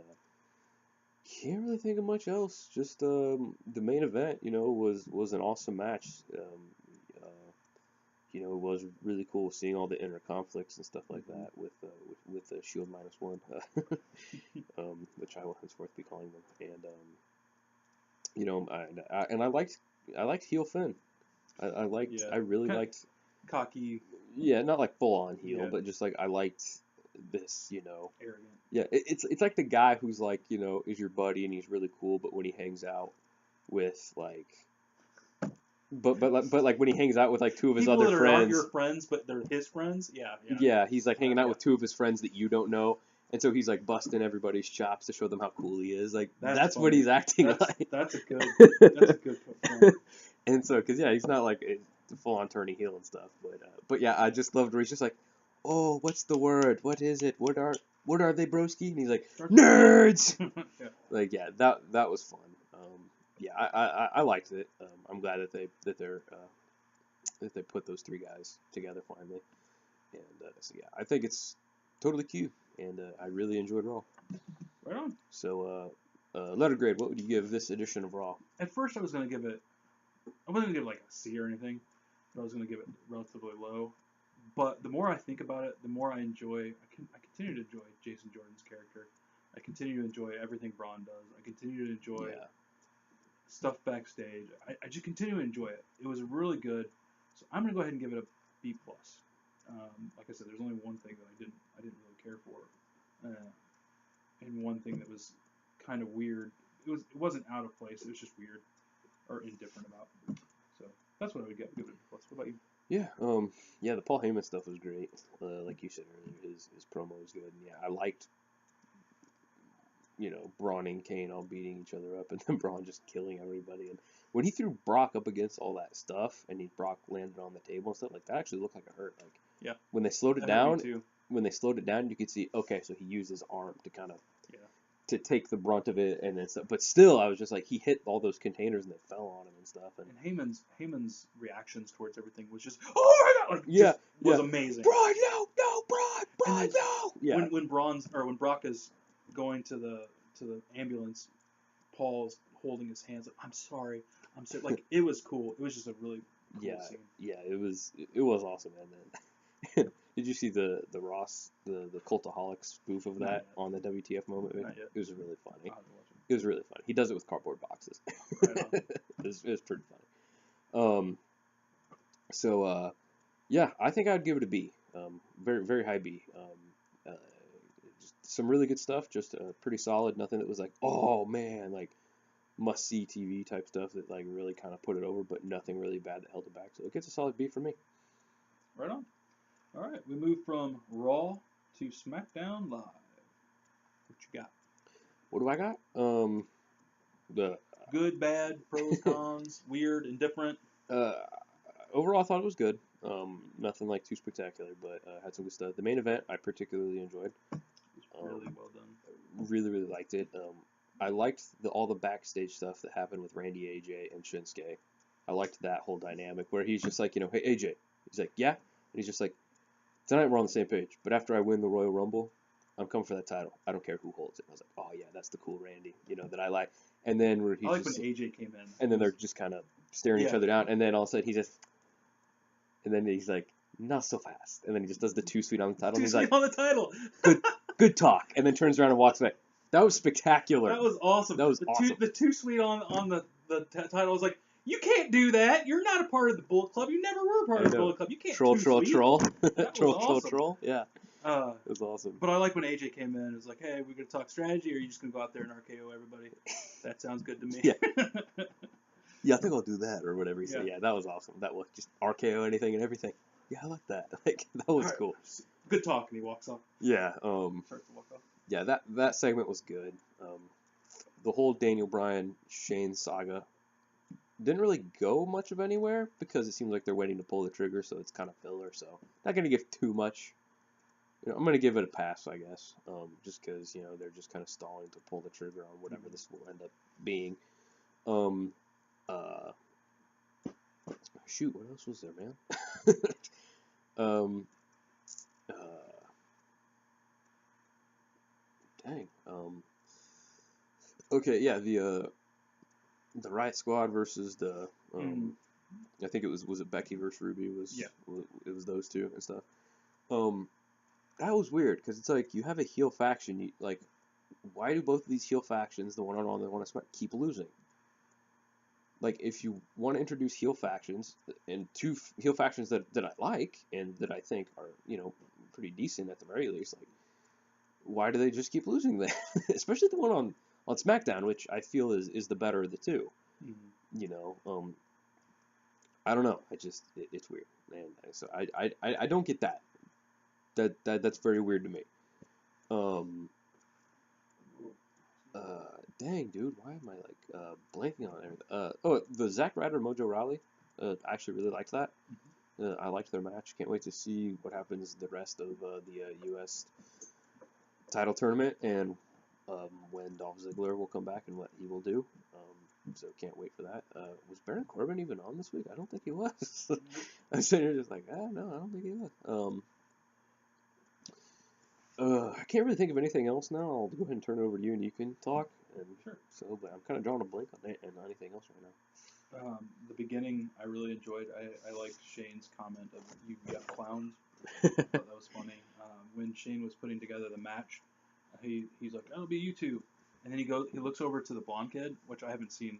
can't really think of much else. Just the main event, was an awesome match. It was really cool seeing all the inner conflicts and stuff like that with the Shield -1, which I will henceforth be calling them. And I liked heel Finn. I really liked cocky. Yeah, not like full on heel, but just like I liked this, arrogant. Yeah, it's like the guy who's like, is your buddy and he's really cool, but when he hangs out with like, but like when he hangs out with like two of his people other that friends, aren't your friends, but they're his friends. Yeah. Yeah, he's like hanging out with two of his friends that you don't know, and so he's like busting everybody's chops to show them how cool he is. Like that's what he's acting like. That's a good point. And so, cause yeah, he's not like full on turning heel and stuff, but yeah, I just loved where he's just like, oh, what's the word? What is it? What are they, broski? And he's like, nerds. Yeah. Like yeah, that was fun. Yeah, I liked it. I'm glad that they put those three guys together finally. And so yeah, I think it's totally cute, and I really enjoyed Raw. Right on. So letter grade, what would you give this edition of Raw? At first, I wasn't gonna give it like a C or anything, but I was gonna give it relatively low. But the more I think about it, the more I enjoy. I continue to enjoy Jason Jordan's character. I continue to enjoy everything Braun does. I continue to enjoy stuff backstage. I just continue to enjoy it. It was really good. So I'm gonna go ahead and give it a B+. Like I said, there's only one thing that I didn't really care for. And one thing that was kind of weird, it wasn't out of place. It was just weird or indifferent about. So that's what I would give it a plus. What about you? Yeah, the Paul Heyman stuff was great. Like you said earlier, his promo was good. And yeah, I liked, Braun and Kane all beating each other up, and then Braun just killing everybody. And when he threw Brock up against all that stuff, and Brock landed on the table and stuff, like that actually looked like it hurt. Like Yeah. when they slowed it That hurt me down, too. you could see, okay, so he used his arm to kind of Yeah. to take the brunt of it, and then stuff. But still, I was just like, he hit all those containers and they fell on him and stuff. And Heyman's reactions towards everything was just, oh my god, like was amazing. Braun, no, Braun, no. Yeah. When Brock is going to the ambulance, Paul's holding his hands like, I'm sorry. Like it was cool. It was just a really cool scene. Yeah, it was awesome, man. Did you see the Ross the Cultaholic spoof of that on the WTF moment? Not yet. It was really funny. I'll have to watch It was really funny. He does it with cardboard boxes. Right on. it was pretty funny. Yeah, I think I'd give it a B. Very very high B. Just some really good stuff. Just pretty solid. Nothing that was like, oh man, like must see TV type stuff that like really kind of put it over, but nothing really bad that held it back. So it gets a solid B for me. Right on. All right, we move from Raw to SmackDown Live. What you got? What do I got? The Good, bad, pros, cons, weird, indifferent. Overall, I thought it was good. Nothing like too spectacular, but had some good stuff. The main event I particularly enjoyed. It was really well done. Really, really liked it. I liked all the backstage stuff that happened with Randy, AJ, and Shinsuke. I liked that whole dynamic where he's just like, hey AJ, he's like, yeah, and he's just like, tonight we're on the same page, but after I win the Royal Rumble, I'm coming for that title. I don't care who holds it. I was like, oh yeah, that's the cool Randy, that I like. And then where he's I like when AJ came in. And then they're just kind of staring each other down, and then all of a sudden and then he's like, not so fast. And then he just does the too sweet on the title. Too sweet on the title. Good talk. And then turns around and walks away. That was spectacular. That was awesome. Awesome. The too sweet on the title was like, you can't do that. You're not a part of the Bullet Club. You never were a part of the Bullet Club. You can't troll. That was awesome. Troll. Yeah. It was awesome. But I like when AJ came in. It was like, hey, we're going to talk strategy, or are you just going to go out there and RKO everybody? That sounds good to me. Yeah. Yeah, I think I'll do that, or whatever he said. Yeah, that was awesome. That was just RKO anything and everything. Yeah, I like that. Like, that was cool. Good talk, and he walks off. Yeah. Starts to walk off. Yeah, that segment was good. The whole Daniel Bryan Shane saga didn't really go much of anywhere because it seems like they're waiting to pull the trigger, so it's kind of filler. So not gonna give too much. I'm gonna give it a pass, I guess, just because they're just kind of stalling to pull the trigger on whatever this will end up being. Shoot, what else was there, man? Dang. Okay, yeah, the Riot Squad versus the I think it was it Becky versus Ruby it was those two and stuff. That was weird because it's like you have a heel faction. Why do both of these heel factions, the one on Raw and the one on SmackDown, keep losing? Like, if you want to introduce heel factions and two heel factions that I like and that I think are pretty decent at the very least, like, why do they just keep losing then? Especially the one on SmackDown, which I feel is the better of the two. Mm-hmm. I don't know. It's weird, man. So I don't get that. That's very weird to me. Dang, dude, why am I like blanking on everything? The Zack Ryder Mojo Rawley. I actually really liked that. I liked their match. Can't wait to see what happens the rest of the U.S. title tournament and when Dolph Ziggler will come back and what he will do. So can't wait for that. Was Baron Corbin even on this week? I don't think he was. I'm sitting here just like, no, I don't think he was. I can't really think of anything else now. I'll go ahead and turn it over to you, and you can talk. And sure. So, but I'm kind of drawing a blank on anything else right now. The beginning I really enjoyed. I liked Shane's comment of "you got clowns." I thought that was funny. When Shane was putting together the match, he's like, "That'll be you two," and then he looks over to the blonde kid, which I haven't seen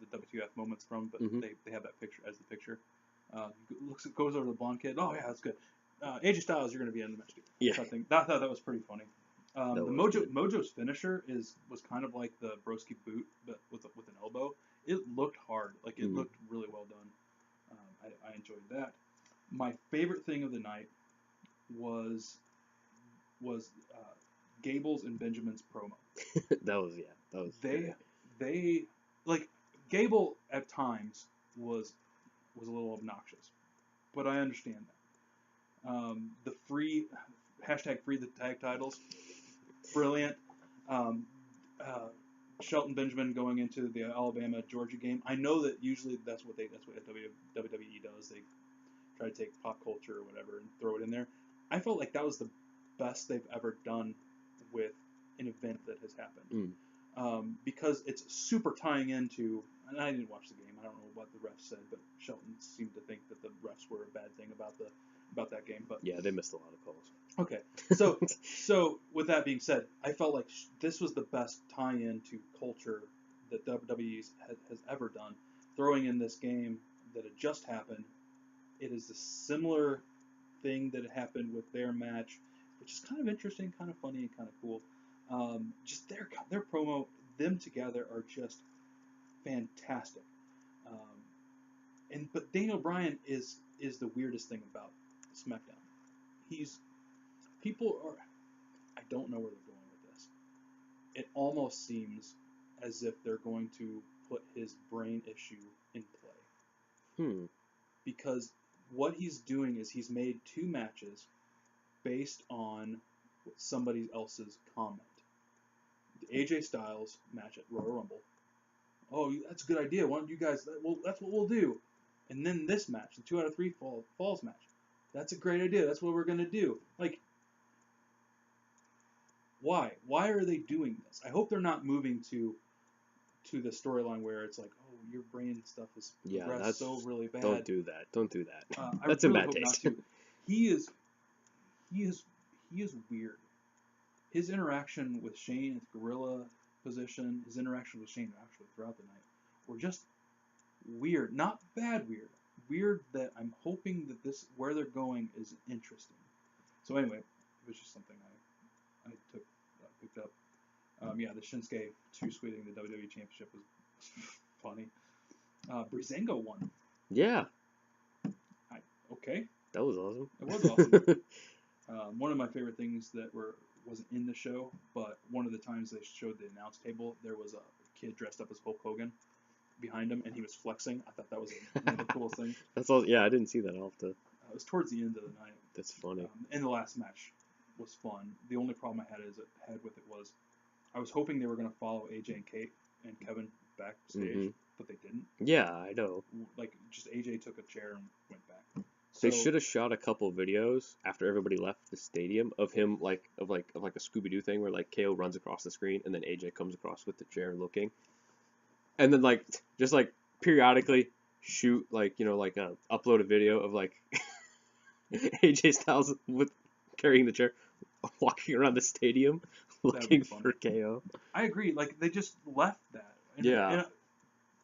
the WWF moments from, but they have that picture as the picture. Goes over to the blonde kid. Oh yeah, that's good. AJ Styles, you're going to be in the match too. Yeah. I thought that was pretty funny. That The was good. Mojo's finisher was kind of like the broski boot, but with an elbow. It looked hard, like it Mm. looked really well done. I enjoyed that. My favorite thing of the night was Gable's and Benjamin's promo. That was They great. they like Gable at times was a little obnoxious, but I understand that. The free hashtag free the tag titles, brilliant. Um, uh, Shelton Benjamin going into the Alabama Georgia game. I know that usually that's what WWE does. They try to take pop culture or whatever and throw it in there. I felt like that was the best they've ever done with an event that has happened. Mm. Because it's super tying into, and I didn't watch the game. I don't know what the refs said, but Shelton seemed to think that the refs were a bad thing about that game. But Yeah, they missed a lot of calls. okay, so with that being said, I felt like this was the best tie-in to culture that WWE has ever done. Throwing in this game that had just happened, it is a similar thing that happened with their match, which is kind of interesting, kind of funny, and kind of cool. Just their promo, them together are just fantastic. Um, but Daniel Bryan is the weirdest thing about SmackDown. He's people are I don't know where they're going with this. It almost seems as if they're going to put his brain issue in play Hmm. because what he's doing is he's made two matches based on somebody else's comment. The AJ Styles match at Royal Rumble. Oh, that's a good idea. Why don't you guys? Well, that's what we'll do. And then this match, the 2 out of 3 falls match. That's a great idea. That's what we're gonna do. Like, why? Why are they doing this? I hope they're not moving to the storyline where it's like, oh, your brain stuff is Yeah, progressed that's so really bad. don't do that. Don't do that. I That's in really bad hope not taste. to. He is he is he is weird. His interaction with Shane at the gorilla position, his interaction with Shane actually throughout the night, were just weird. Not bad weird. Weird that I'm hoping that this where they're going is interesting. So anyway, it was just something I took picked up. Yeah, the Shinsuke 2 sweeting the WWE Championship was funny. Breezango won. Yeah, Okay, that was awesome. it was awesome. One of my favorite things that wasn't in the show, but one of the times they showed the announce table, there was a kid dressed up as Hulk Hogan behind him, and he was flexing. I thought that was one of the coolest things. That's all. Yeah, I didn't see that. I'll have to. It was towards the end of the night. That's funny. And the last match was fun. The only problem I had with it was I was hoping they were going to follow AJ and Kate and Kevin backstage, but they didn't. Yeah, I know. Like, just AJ took a chair and went back. They should have shot a couple videos after everybody left the stadium of him like a Scooby Doo thing where like KO runs across the screen and then AJ comes across with the chair looking, and then like just like periodically shoot like upload a video of like AJ Styles with carrying the chair walking around the stadium looking for KO. I agree. Like, they just left that. Yeah.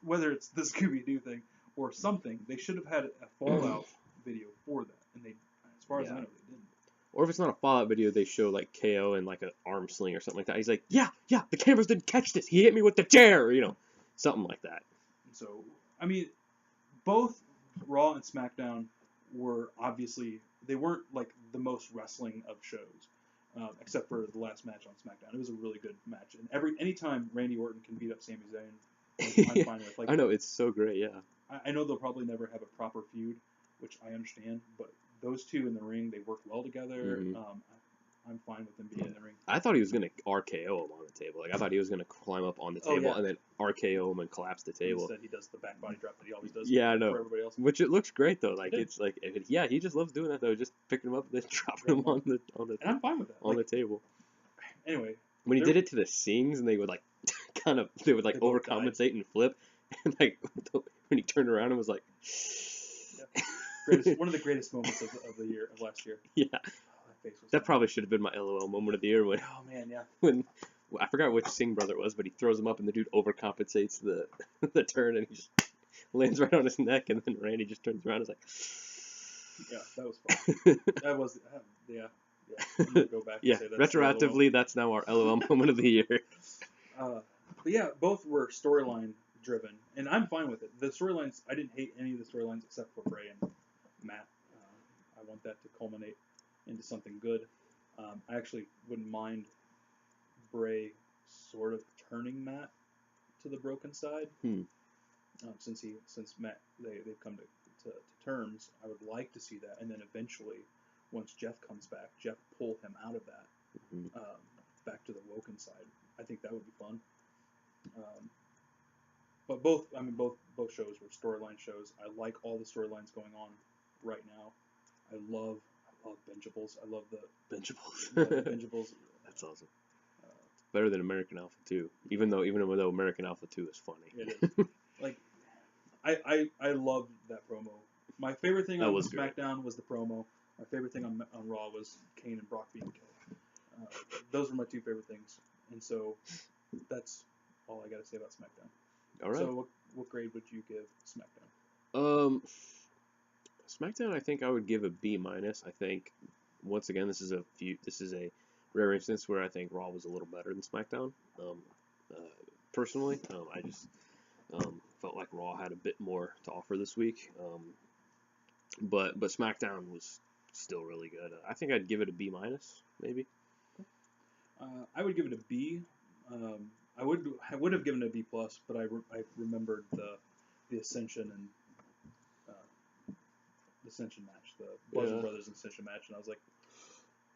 Whether it's the Scooby Doo thing or something, they should have had a Fallout video for that, and they, as far as I know, they didn't. Or if it's not a Fallout video, they show like KO in like an arm sling or something like that. He's like, yeah, the cameras didn't catch this. He hit me with the chair, something like that. So, I mean, both Raw and SmackDown were obviously, they weren't like the most wrestling of shows, except for the last match on SmackDown. It was a really good match, and anytime Randy Orton can beat up Sami Zayn, I'm fine with. Like, I know, it's so great, yeah. I know they'll probably never have a proper feud, which I understand, but those two in the ring, they work well together. I'm fine with them being in the ring. I thought he was going to RKO him on the table. Like, I thought he was going to climb up on the table and then RKO him and collapse the table. Instead, he does the back body drop that he always does I know. for everybody else. Which it looks great, though. Like, it's like, he just loves doing that, though. Just picking him up and then dropping him on the and I'm fine with that. On the table. Anyway. When he did it to the Sings, and they would, like, overcompensate and flip, and, like, when he turned around and was like... One of the greatest moments of last year. Yeah. That probably should have been my LOL moment of the year when. Oh man, yeah. When I forgot which Singh brother it was, but he throws him up and the dude overcompensates the turn and he just lands right on his neck, and then Randy just turns around and is like. Yeah, that was fun. That was yeah. Yeah, I'm gonna go back Yeah, and say that's the LOL. retroactively, that's now our LOL moment of the year. But yeah, both were storyline driven, and I'm fine with it. The storylines, I didn't hate any of the storylines except for Bray and Matt. I want that to culminate into something good. I actually wouldn't mind Bray sort of turning Matt to the broken side. Since Matt they've come to terms. I would like to see that, and then eventually, once Jeff comes back, Jeff pull him out of that back to the Woken side. I think that would be fun. But both shows were storyline shows. I like all the storylines going on right now. I love Benjables. I love the Benjables. That's awesome. It's better than American Alpha 2, even though American Alpha 2 is funny. It is. Like, I loved that promo. My favorite thing on SmackDown was the promo. My favorite thing on Raw was Kane and Brock being killed. Those were my two favorite things, and so that's all I got to say about SmackDown. All right. So what grade would you give SmackDown? SmackDown, I think I would give a B-. I think once again this is a rare instance where I think Raw was a little better than SmackDown. Personally, I just felt like Raw had a bit more to offer this week. But SmackDown was still really good. I think I'd give it a B-, maybe. I would give it a B. I would have given it a B+, but I remembered the Ascension and the Ascension match, the Bludgeon Brothers Ascension match, and I was like,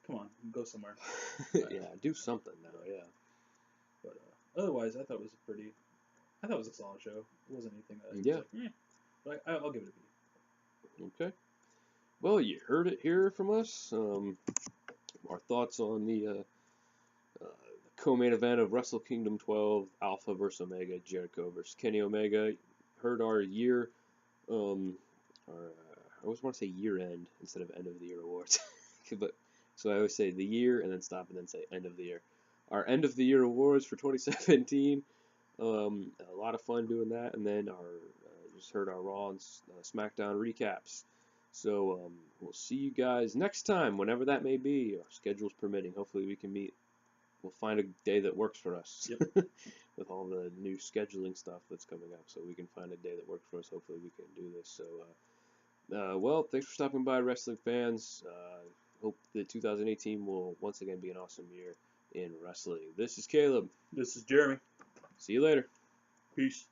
come on, go somewhere. Yeah, do something now. Yeah. But otherwise, I thought it was a solid show. It wasn't anything that I was like, but I'll give it a B. Okay. Well, you heard it here from us. Our thoughts on the co-main event of Wrestle Kingdom 12, Alpha versus Omega, Jericho versus Kenny Omega. Heard our year, I always want to say year end instead of end of the year awards. So I always say the year and then stop and then say end of the year. Our end of the year awards for 2017. A lot of fun doing that, and then just heard our Raw and SmackDown recaps. So we'll see you guys next time, whenever that may be, our schedules permitting. Hopefully we can meet. We'll find a day that works for us. Yep. With all the new scheduling stuff that's coming up, so we can find a day that works for us. Hopefully we can do this. So, well, thanks for stopping by, wrestling fans. Hope that 2018 will once again be an awesome year in wrestling. This is Caleb. This is Jeremy. See you later. Peace.